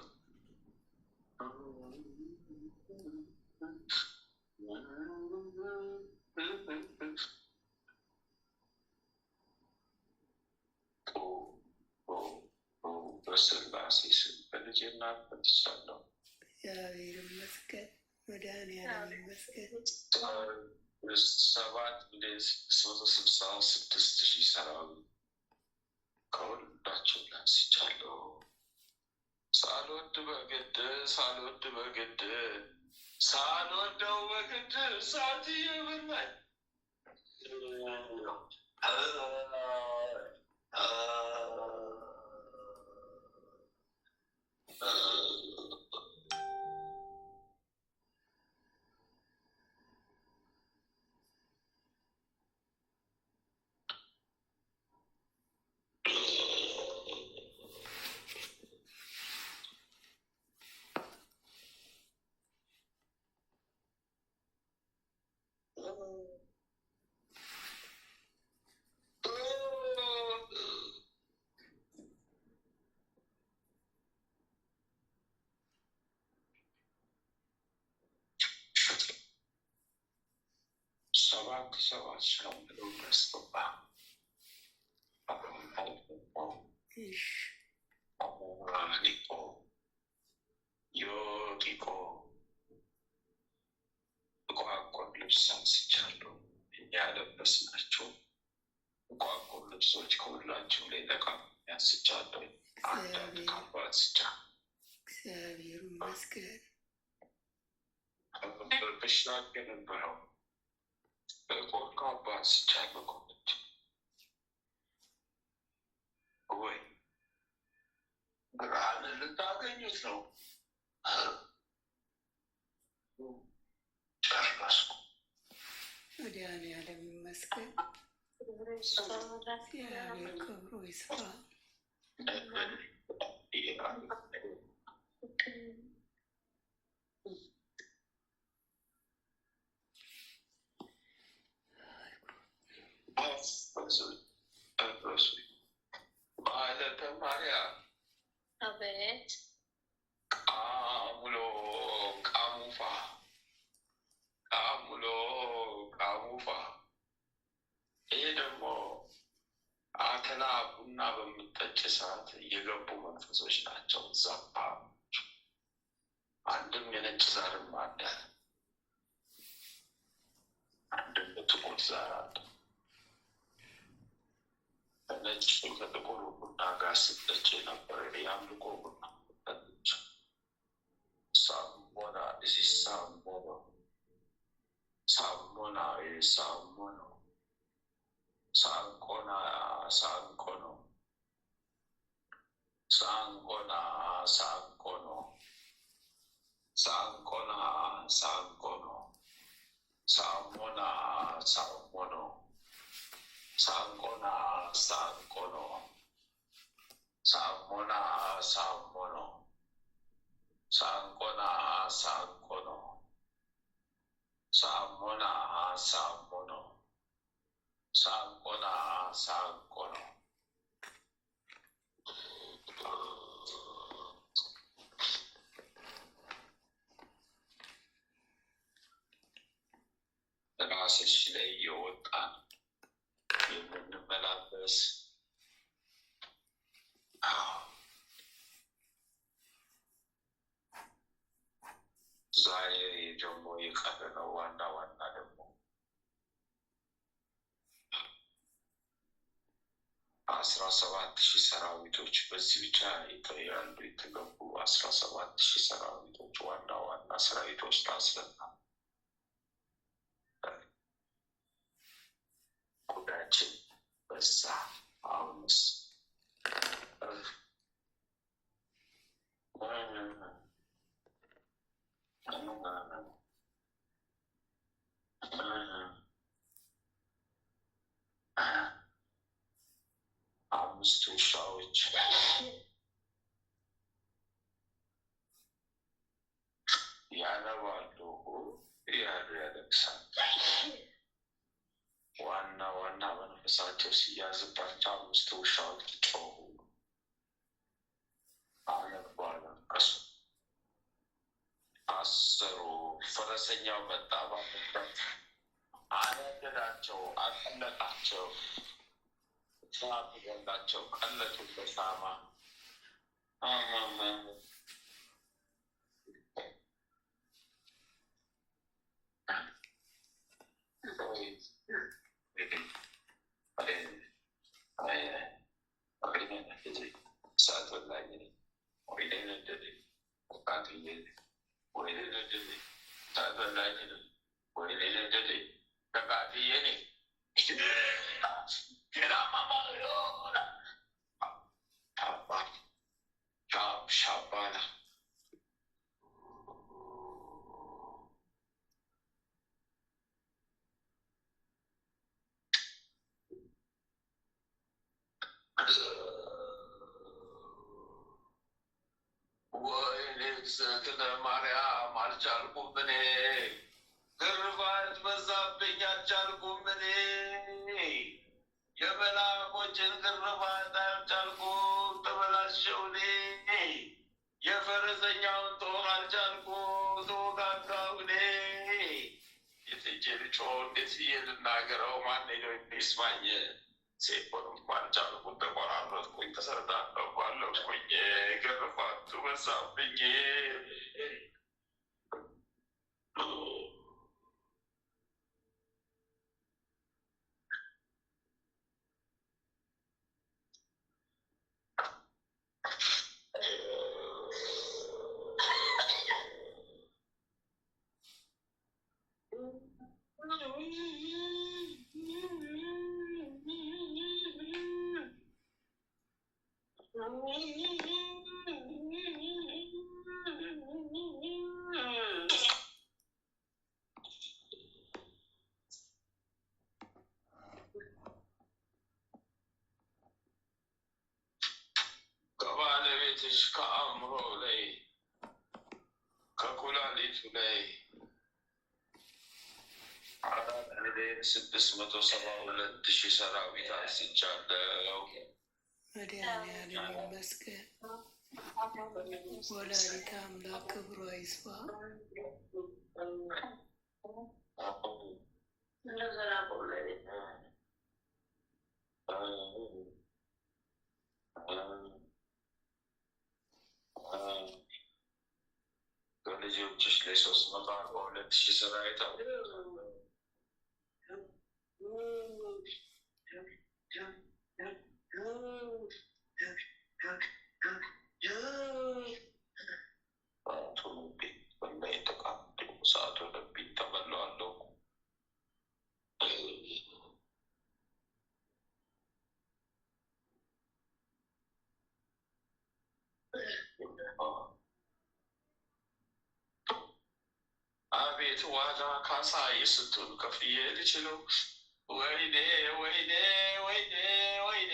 በስላሴ ስም በልጅ እናፈትቻለሁ። እግዚአብሔር ይመስገን። መድኃኒዓለም ይመስገን። 7,666,000 ሰራዊት ከሁላቸው ላንስቻለሁ። ሳልወድ በግድ ሳልወድ በግድ ሳልወደው በግድ እሳት እየበላኝ ሰባት ነው ብሎ ያስገባ ሊቆ ዮጢቆ ጥቋቁር ልብስ አንስቻለሁ። እኛ ያለበስናቸው ጥቋቁር ልብሶች ከሁላችሁ ላይ ጠቃሚ አንስቻለሁ። አንዳንድ ካባ አንስቻለሁ። እግዚአብሔር ይመስገን። በሽናቅ የነበረው ጥቁር ካባ አንስቻለሁ። ወይ ብርሃን ልታገኙት ነው። ጨረስኩ። መድኃኒዓለም ይመስገን። እግዚአብሔር ክብሩ ይስፋ። ማለተ ማርያም አቤት። ቃሙሎ ቃሙፋ ቃሙሎ ቃሙፋ። ይህ ደግሞ አተላ ቡና በምጠጭ ሰዓት የገቡ መንፈሶች ናቸው። ዛፓ አንድም የነጭ ዛርም አለ፣ አንድም ጥቁር ዛር አለ። ነጭ ከጥቁር ቡና ጋር ስጠጭ ነበር። የአምልኮ ቡና ሳሞና እዚህ ሳሞና ሳሞና ሳሞና ሳንቆና ሳንቆኖ ሳንቆና ሳንቆኖ ሳንቆና ሳንቆኖ ሳሞና ሳሞኖ ሳንቆና ሳንቆኖ ሳሞና ሳሞኖ ሳንቆና ሳንቆኖ ሳሞና ሳሞኖ ሳንቆና ሳንቆኖ። ራስሽ ላይ የወጣን የምንመላለስ ዛሬ ደግሞ የቀረ ነው። ዋና ዋና ደግሞ 17,000 ሰራዊቶች በዚህ ብቻ ያሉ የተገቡ 17,000 ሰራዊቶች ዋና ዋና ሰራዊቶች ታስለናል። ጉዳችን በዛ። አሁንስ አምስት ውሻዎች ያነባሉ ያሉ ያለቅሳል። ዋና ዋና መንፈሳቸው ሲያዝባቸው አምስት ውሻዎች ጮሁ፣ አነቡ፣ አለቀሱ። አሰሩ። ፈረሰኛው መጣ፣ ባለበት አነገዳቸው፣ አቀለጣቸው፣ ሳት ገላቸው፣ ቀለጡ በሳማ ሻባላ ወይኔ እግዝእትነ ማርያም አልቻልኩም እኔ፣ ግርፋት በዛብኝ አልቻልኩም እኔ፣ የመላኮችን ግርፋት አልቻልኩም፣ ተበላሸሁ እኔ፣ የፈረሰኛውን ጦር አልቻልኩም፣ ተወጋጋሁ እኔ። ልጮ እንዴት ልናገረው? ማን ሄደው ይስማኝ? ሴፖንም ባልቻልኩት ተቆራረጥኩኝ፣ ተሰርታለሁኝ፣ ገርፋቱ በዛብኝ። ከባለቤትሽ ከአእምሮ ላይ ከኩላሊቱ ላይ 4,672,000 ሰራዊት አንስቻለሁ። መድኃኒዓለም ይመስገን። ወላዲተ አምላክ ክብሯ ይስፋ። በልጆችሽ ላይ 342,000 ሰራዊት ሰዓቱ ለብኝ ተበለዋለሁ። አቤት ዋጋ ካሳ የስቱን ከፍዬ ልችለው። ወይኔ ወይኔ ወይኔ ወይኔ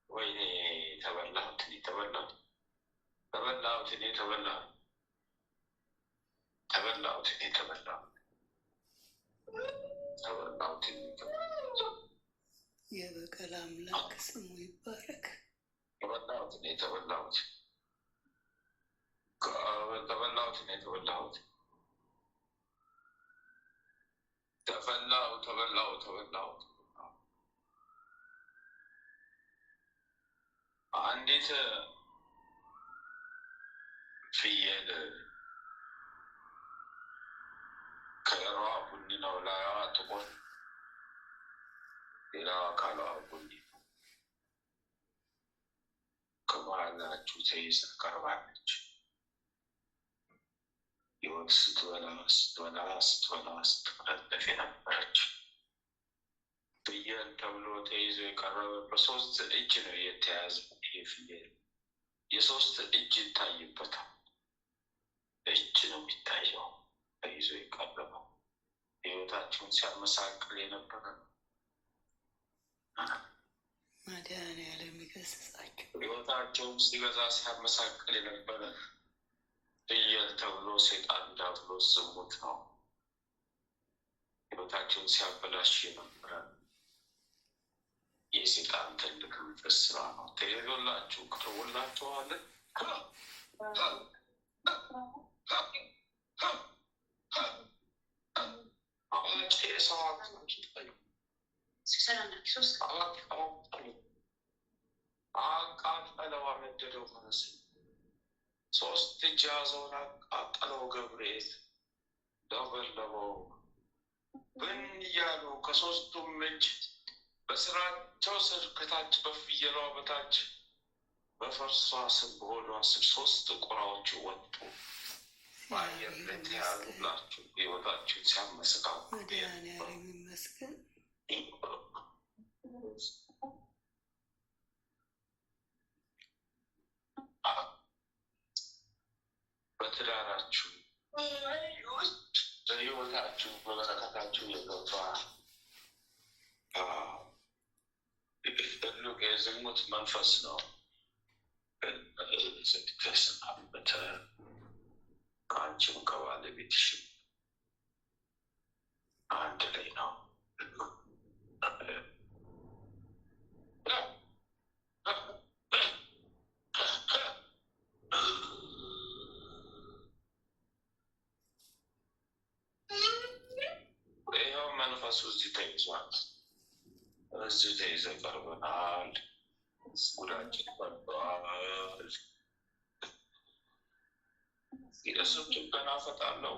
ወይኔ ተበላሁት እኔ ተበላሁት ተበላሁት እኔ ተበላሁት ተበላሁት እኔ ተበላሁት ተበላሁት እኔ ተበላሁት። የበቀል አምላክ ስሙ ይባረክ። ተበላሁት እኔ ተበላሁት ተበላሁት እኔ ተበላሁት ተበላሁ። አንዲት ፍየል ከለሯ ቡኒ ነው፣ ላይዋ ጥቁር፣ ሌላዋ አካሏ ቡኒ ነው። ከመሃላችሁ ተይዛ ቀርባለች። ሕይወት ስትበላ ስትቀለፍ የነበረች ፍየል ተብሎ ተይዞ የቀረበ በ3 እጅ ነው የተያዘ። ይህ ፍየል የ3 እጅ ይታይበታል። እጅ ነው የሚታየው ተይዞ የቀረበው። ሕይወታችሁን ሲያመሳቅል የነበረ መድኃኒዓለም ይገስጻቸው። ሕይወታቸውን ሲገዛ ሲያመሳቅል የነበረ ፍየል ተብሎ ሴጣን ዲያብሎስ ዝሙት ነው። ሕይወታቸውን ሲያበላሽ የነበረ የሴጣን ትልቅ መንፈስ ስራ ነው። ተይዞላችሁ ቅርቡላችኋል። አዋቂ ሰው አቃጠለው፣ አነደደው ማለት 3 እጅ ያዘውን አቃጠለው። ገብርኤል ለበለበው ብን እያሉ ከ3ቱም እጅ በስራቸው ስር ከታች በፍየሏ በታች በፈርሷ ስር በሆዷ ስር 3 ቁራዎች ወጡ። በአየር ላይ ተያዙላችሁ። ሕይወታችሁን ሲያመስቃው መድኃኒዓለም ይመስገን። በትዳራችሁ በሕይወታችሁ በበረከታችሁ የገባ ትልቅ የዝሙት መንፈስ ነው። ተሰናበተ። ከአንቺም ከባለቤትሽም አንድ ላይ ነው። መንፈሱ እዚህ ተይዟል። እዚህ ተይዘህ ቀርበናል። ጉዳችን ፈርዷል። የእሱም ጭንቀና ፈጣለው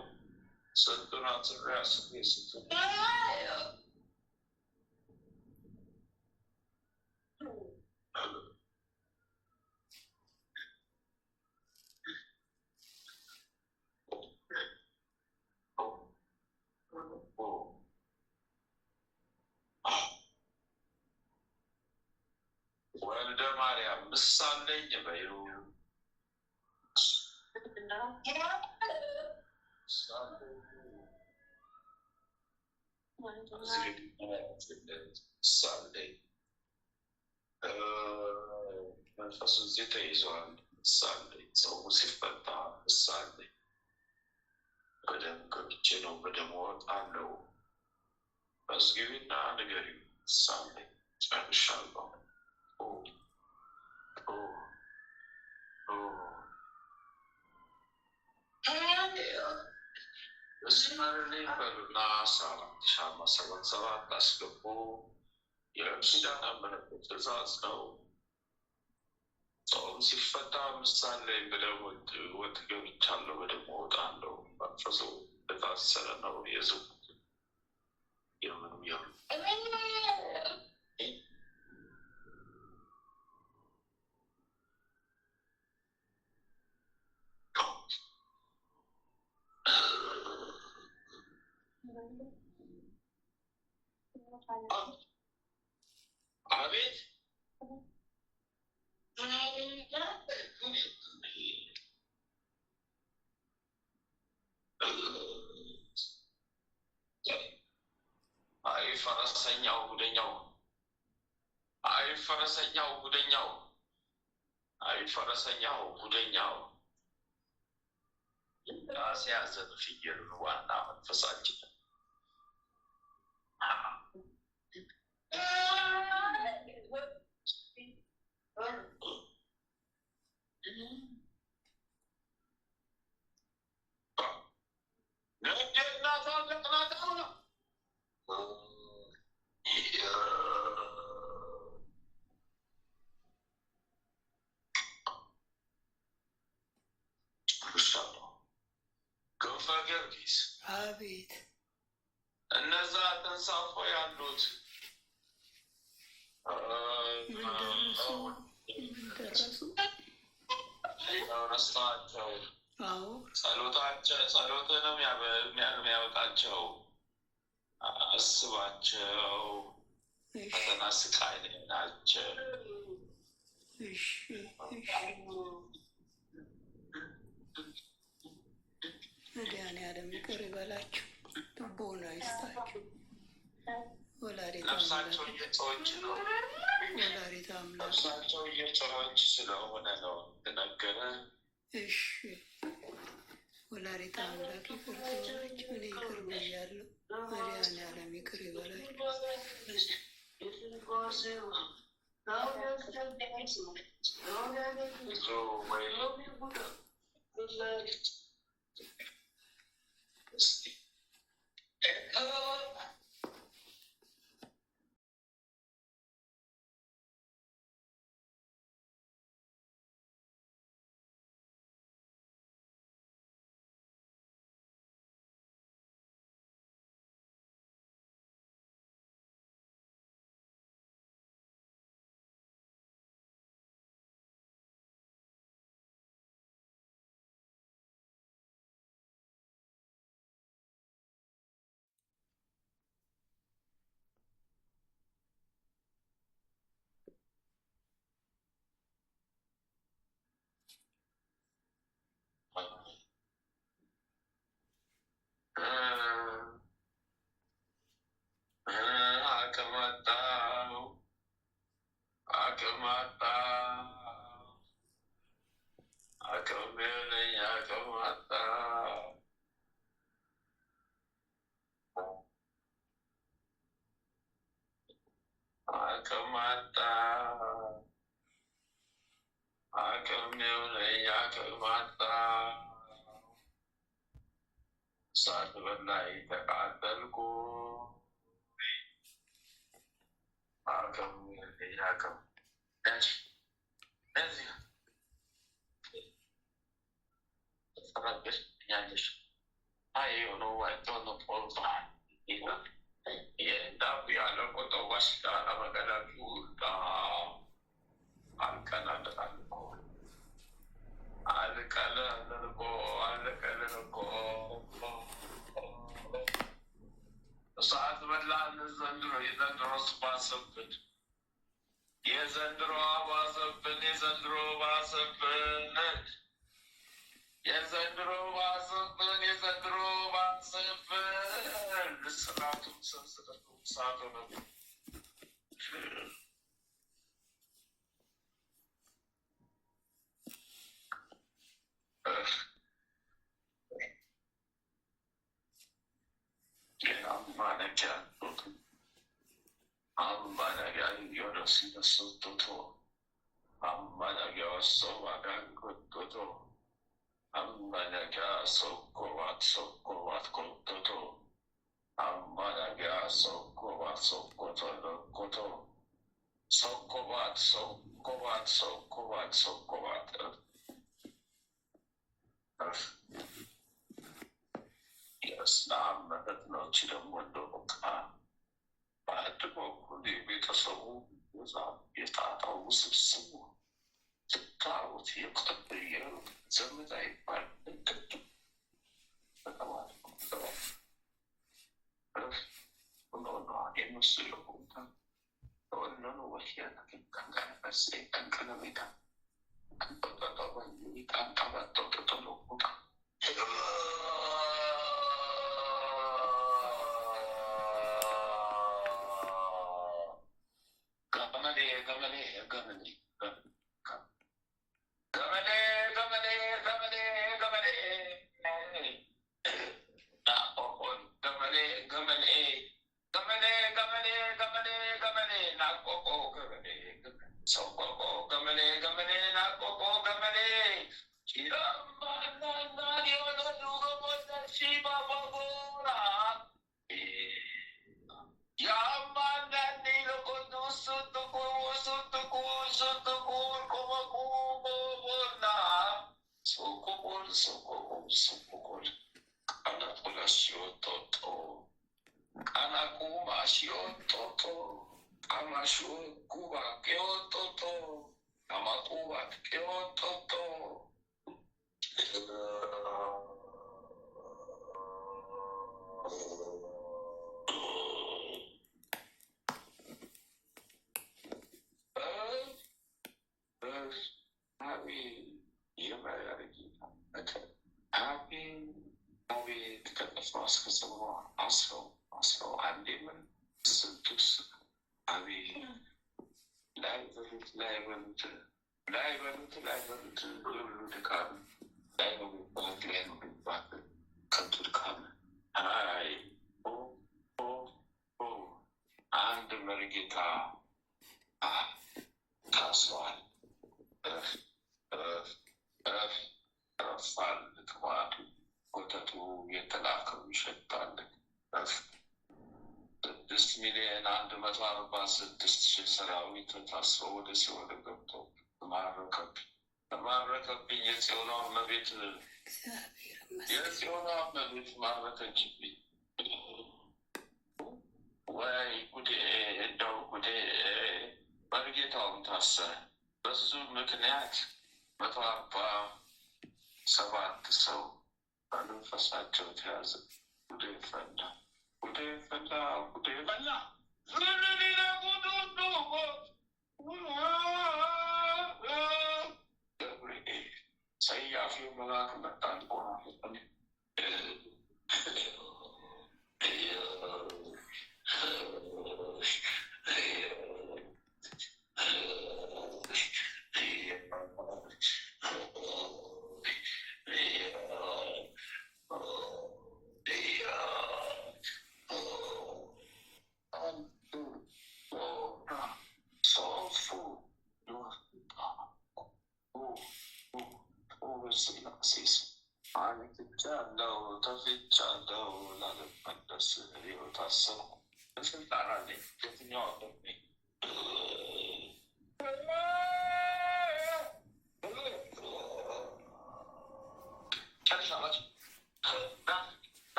ስንቱን አንስሬ አስቤ ስንቱን ወልደ ማርያም ምሳለኝ በዩ ምሳለኝ መንፈሱ እዚህ ተይዟል። ምሳለኝ ሰው ሲፈታ ምሳለኝ በደም ገብቼ ነው በደም ወጣለው። መዝግቢና ንገሪው ምሳለኝ ጨርሻለሁ። እስመርልኝ በሉና 14,077 አስገቡ። የኪዳነ ምሕረት ትእዛዝ ነው። ጾም ሲፈታ ምሳሌ ብለው ወጥ ገብቻለሁ በደሞ እወጣለሁ። መንፈሱ የታሰረ ነው። የዝሙት የምኑ አቤት አይ ፈረሰኛው ጉደኛው፣ አይ ፈረሰኛው ጉደኛው፣ አይ ፈረሰኛው ጉደኛው ያስያዘን ፍየል ዋና መንፈሳችን አቤት እነዛ ተንሳፎ ያሉት ደረሱ ረስታቸው ጸሎትህ ነው የሚያወጣቸው። አስባቸው። ፈተና ስቃይ ላይ ናቸው። መድኃኒዓለም ይቅር ይበላችሁ፣ ልቦና ይስጣችሁ። ነፍሳቸው እየጮኸች ነው። ወላዲተ አምላክ ነፍሳቸው እየጮኸች ስለሆነ ነው ተነገረ። እሺ ወላዲተ አምላክ ይቅር ትበላችሁ። እኔ ይቅር ብያለሁ። መድኃኒዓለም ይቅር ይበላችሁ። ሳት በላይ ተቃጠልኩ ያገው ያች እዚህ ተፈራገሽ ያለሽ አይሆነው አይቶነ ፖርታ የዳብ ያለ ቆጦ ዋሽታ ለመገዳጁ አልቀናለታልኮ አልቀለልኮ አልቀለልኮ ሰዓት በላን ዘንድሮ የዘንድሮ ስባሰብን የዘንድሮ ባሰብን የዘንድሮ ባሰብን የዘንድሮ ባሰብን የዘንድሮ ባሰብን ስራቱም ሰንስለቱ ሳቶ ነው Ammanagya yorosina sototo. Ammanagya sovagan kototo. Ammanagya sokovat kototo. Ammanagya sokovat koto. Sokovat. Yes, I'm not children window. بعد بقول بيتصوروا يتعاطوا سبسو تعاطوا يقتضي زمن زي بعد طبعا ونقول عن المسؤولين قلنا له وحياة كان بس كان ميتا طبعا كان طبعا تطلعوا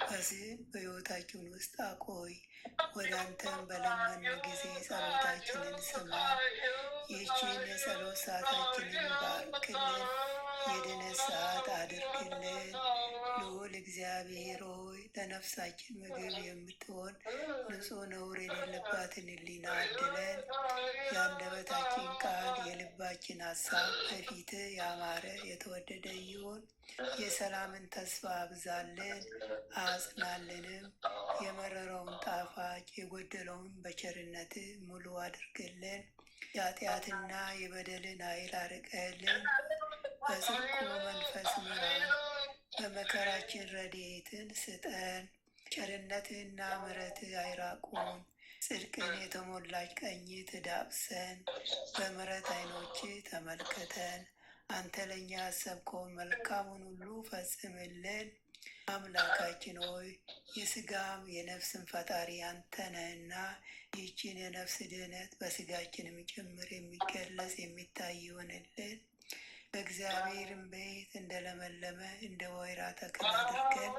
በዚህ በሕይወታችን ውስጥ አቆይ። ወደ አንተም በለመን ጊዜ ጸሎታችንን ስማ። ይህችን የጸሎት ሰዓታችንን ባርክልን፣ የድነት ሰዓት አድርግልን። ልዑል እግዚአብሔር ሆይ ለነፍሳችን ምግብ የምትሆን ንጹሕ ነውር የሌለባትን ሕሊና አድለን። የአንደበታችን ቃል የልባችን ሀሳብ በፊትህ ያማረ የተወደደ ይሁን። የሰላምን ተስፋ አብዛልን አጽናልንም። የመረረውን ጣፋጭ የጎደለውን በቸርነት ሙሉ አድርግልን። የኃጢአትና የበደልን ኃይል አርቀልን። በጽድቁ መንፈስ ምራን። በመከራችን ረድኤትን ስጠን። ቸርነትህና ምሕረትህ አይራቁን። ጽድቅን የተሞላች ቀኝ ትዳብሰን። በምሕረት ዓይኖች ተመልከተን። አንተ ለእኛ ያሰብከውን መልካሙን ሁሉ ፈጽምልን። አምላካችን ሆይ የሥጋም የነፍስን ፈጣሪ አንተ ነህና ይህችን የነፍስ ድህነት በሥጋችንም ጭምር የሚገለጽ የሚታይ ይሆንልን። በእግዚአብሔርም ቤት እንደለመለመ እንደ ወይራ ተክል አድርገን።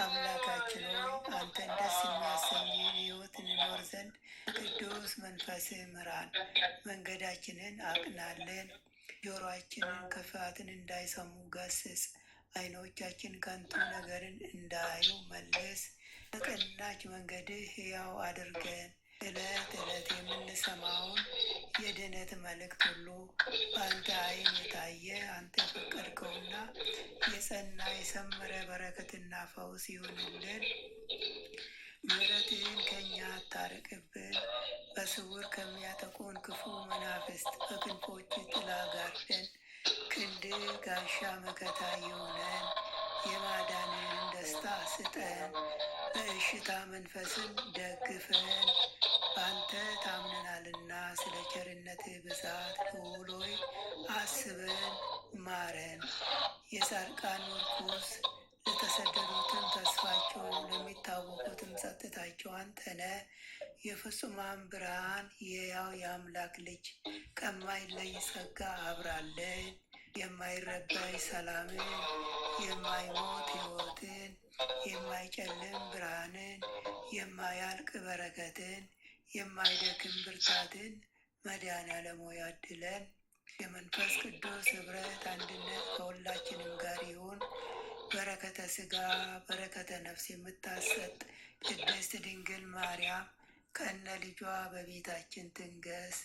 አምላካችን ሆይ አንተን ደስ የሚያሰኝን ሕይወት እንኖር ዘንድ ቅዱስ መንፈስህ ምራን። መንገዳችንን አቅናልን። ጆሮአችንን ክፋትን እንዳይሰሙ ገስጽ። ዓይኖቻችን ከንቱ ነገርን እንዳያዩ መልስ። በቀናች መንገድህ ሕያው አድርገን። ዕለት ዕለት የምንሰማውን የድነት መልእክት ሁሉ በአንተ ዓይን የታየ አንተ የፈቀድከውና የጸና የሰመረ በረከትና ፈውስ ይሁንልን። ምሕረትህን ከእኛ አታርቅብን። በስውር ከሚያጠቁን ክፉ መናፍስት በክንፎች ጥላ ጋርደን። ክንድህ ጋሻ መከታ ይሁነን። የማዳንህን ደስታ ስጠን። በእሽታ መንፈስን ደግፈን። በአንተ ታምነናልና ስለ ቸርነትህ ብዛት ልዑል ሆይ አስበን ማረን። የጻድቃን ምርኩስ ለተሰደዱትን ተስፋ ያላወቁትም ጸጥታቸው አንተ ነህ። የፍጹማን ብርሃን የሕያው የአምላክ ልጅ ከማይለይ ጸጋ አብራለን። የማይረበይ ሰላምን፣ የማይሞት ሕይወትን፣ የማይጨልም ብርሃንን፣ የማያልቅ በረከትን፣ የማይደክም ብርታትን መድኃኔዓለም ሆይ ያድለን። የመንፈስ ቅዱስ ኅብረት አንድነት ከሁላችንም ጋር ይሁን። በረከተ ሥጋ በረከተ ነፍስ የምታሰጥ ቅድስት ድንግል ማርያም ከነ ልጇ በቤታችን ትንገስ።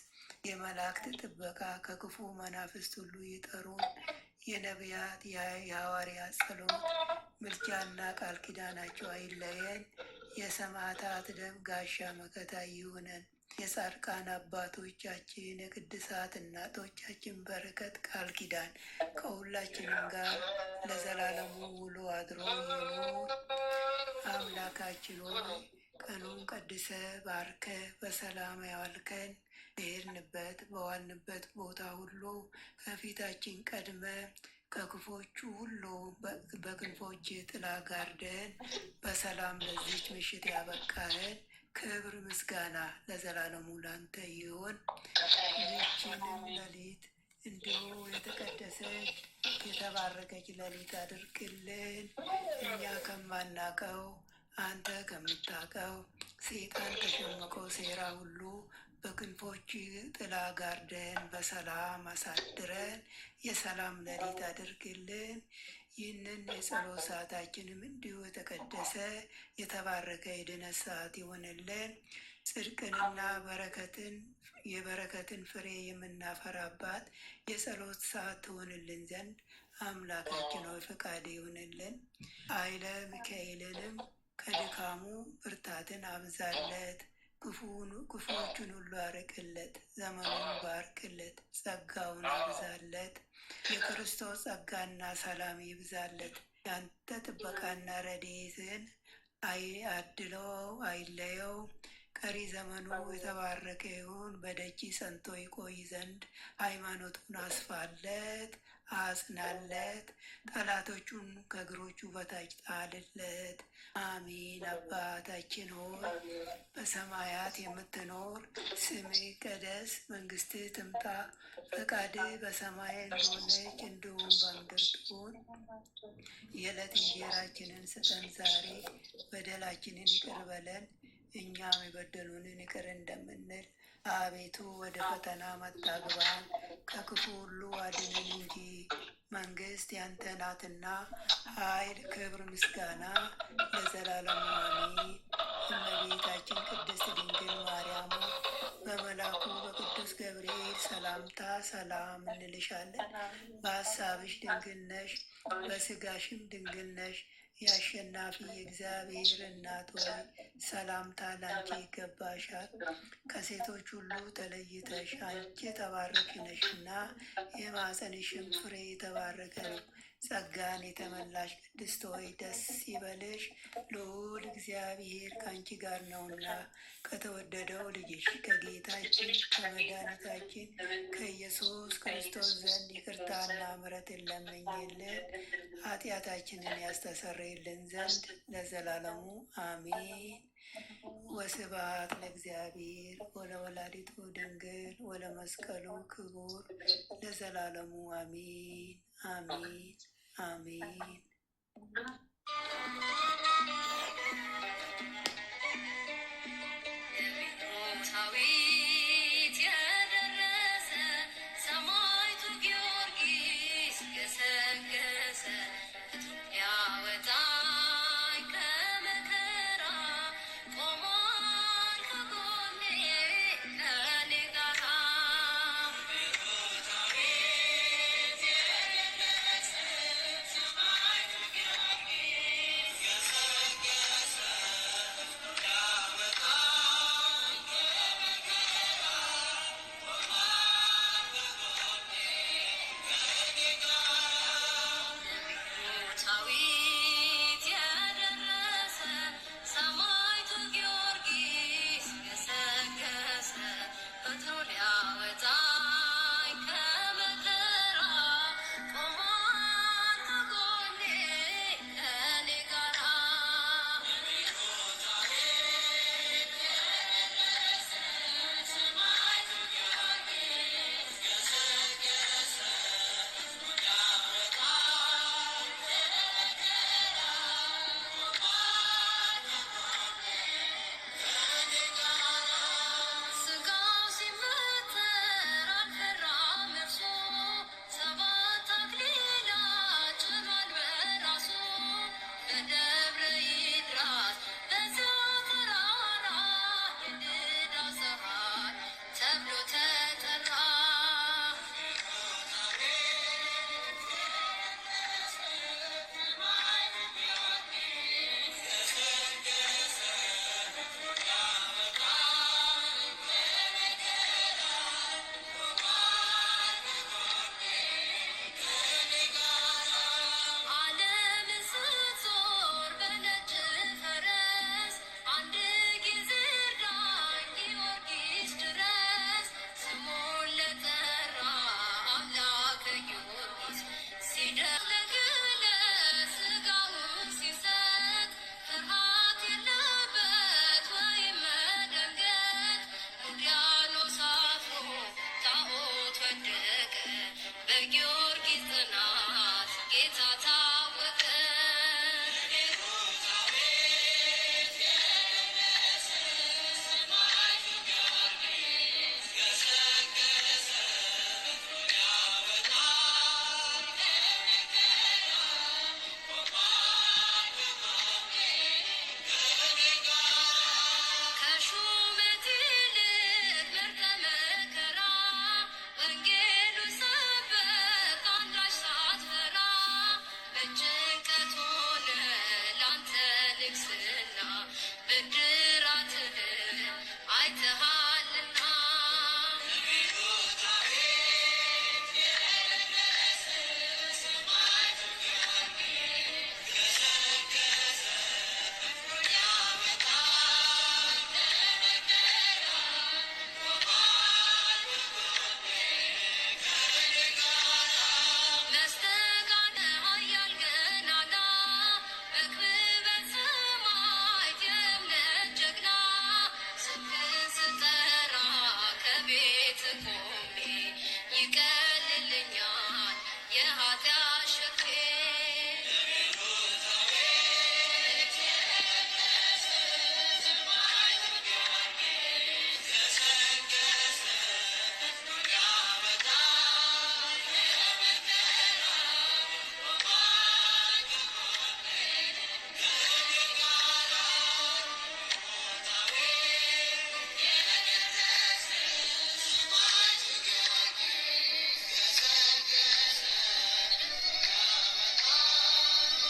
የመላእክት ጥበቃ ከክፉ መናፍስት ሁሉ ይጠሩን። የነቢያት የሐዋርያት ጸሎት ምልጃና ቃል ኪዳናቸው አይለየን። የሰማዕታት ደም ጋሻ መከታ ይሁነን። የጻድቃን አባቶቻችን የቅድሳት እናቶቻችን በረከት ቃል ኪዳን ከሁላችንም ጋር ለዘላለሙ ውሎ አድሮ ይኑር። አምላካችን ሆይ ቀኑን ቀድሰ ባርከ በሰላም ያዋልከን፣ በሄድንበት በዋልንበት ቦታ ሁሉ ከፊታችን ቀድመ ከክፎቹ ሁሉ በክንፎች ጥላ ጋርደን በሰላም ለዚች ምሽት ያበቃህን ክብር ምስጋና ለዘላለሙ ላንተ ይሁን። ይህችንም ሌሊት እንዲሁ የተቀደሰች የተባረከች ሌሊት አድርግልን። እኛ ከማናቀው አንተ ከምታቀው ሰይጣን ከሸመቀው ሴራ ሁሉ በክንፎች ጥላ ጋርደን በሰላም አሳድረን የሰላም ሌሊት አድርግልን። ይህንን የጸሎት ሰዓታችንም እንዲሁ የተቀደሰ የተባረከ የድነት ሰዓት ይሆንልን። ጽድቅንና የበረከትን ፍሬ የምናፈራባት የጸሎት ሰዓት ትሆንልን ዘንድ አምላካችን ሆይ ፈቃድ ይሆንልን። ኃይለ ሚካኤልንም ከድካሙ ብርታትን አብዛለት፣ ክፉዎቹን ሁሉ አርቅለት፣ ዘመኑን ባርክለት፣ ጸጋውን አብዛለት። የክርስቶስ ጸጋና ሰላም ይብዛለት። ያንተ ጥበቃና ረድኤትን አድለው አይለየው። ቀሪ ዘመኑ የተባረከ ይሁን። በደጅ ጸንቶ ይቆይ ዘንድ ሃይማኖቱን አስፋለት፣ አጽናለት። ጠላቶቹን ከእግሮቹ በታች ጣልለት። አሚን። አባታችን ሆይ በሰማያት የምትኖር ስምህ ይቀደስ፣ መንግስትህ ትምጣ፣ ፈቃድህ በሰማይ እንደሆነች እንዲሁም በምድር ትሁን። የዕለት እንጀራችንን ስጠን ዛሬ፣ በደላችንን ይቅር በለን እኛም የበደሉንን ይቅር እንደምንል። አቤቱ ወደ ፈተና አታግባን፣ ከክፉ ሁሉ አድነን እንጂ መንግስት ያንተ ናትና፣ ኃይል፣ ክብር፣ ምስጋና ለዘላለሙ አሜን። እመቤታችን ቅድስት ድንግል ማርያም በመልአኩ በቅዱስ ገብርኤል ሰላምታ ሰላም እንልሻለን። በሀሳብሽ ድንግል ነሽ፣ በስጋሽም ድንግል ነሽ። የአሸናፊ የእግዚአብሔር እናት ሆይ ሰላምታ ላንቺ ይገባሻል። ከሴቶች ሁሉ ተለይተሽ አንቺ የተባረክሽ ነሽና የማኅፀንሽም ፍሬ የተባረከ ነው። ጸጋን የተመላሽ ቅድስት ሆይ ደስ ይበልሽ፣ ልዑል እግዚአብሔር ከአንቺ ጋር ነውና ከተወደደው ልጅሽ ከጌታችን ከመድኃኒታችን ከኢየሱስ ክርስቶስ ዘንድ ይቅርታና ምሕረትን ለምኝልን ኃጢአታችንን ያስተሰርይልን ዘንድ ለዘላለሙ አሜን። ወስብሐት ለእግዚአብሔር ወለወላዲቱ ድንግል ወለመስቀሉ ክቡር ለዘላለሙ አሜን አሜን አሜን። ቤትሮታዊት የደረሰ ሰማዕቱ ጊዮርጊስ ገሰገሰ። ያወጣኝ ከመከራ ቆሟል ከጎኔ ከኔ ጋራ። ቤትሮታዊት የደረሰ ሰማዕቱ ጊዮርጊስ አምላከ ጊዮርጊስ ሲደረግ ለሥጋውን ሲሰጥ ፍርሃት የለበት ወይም መደንገጥ። ውቅያኖስ አልፎ ጣዖት ወደቀ በጊዮርጊስ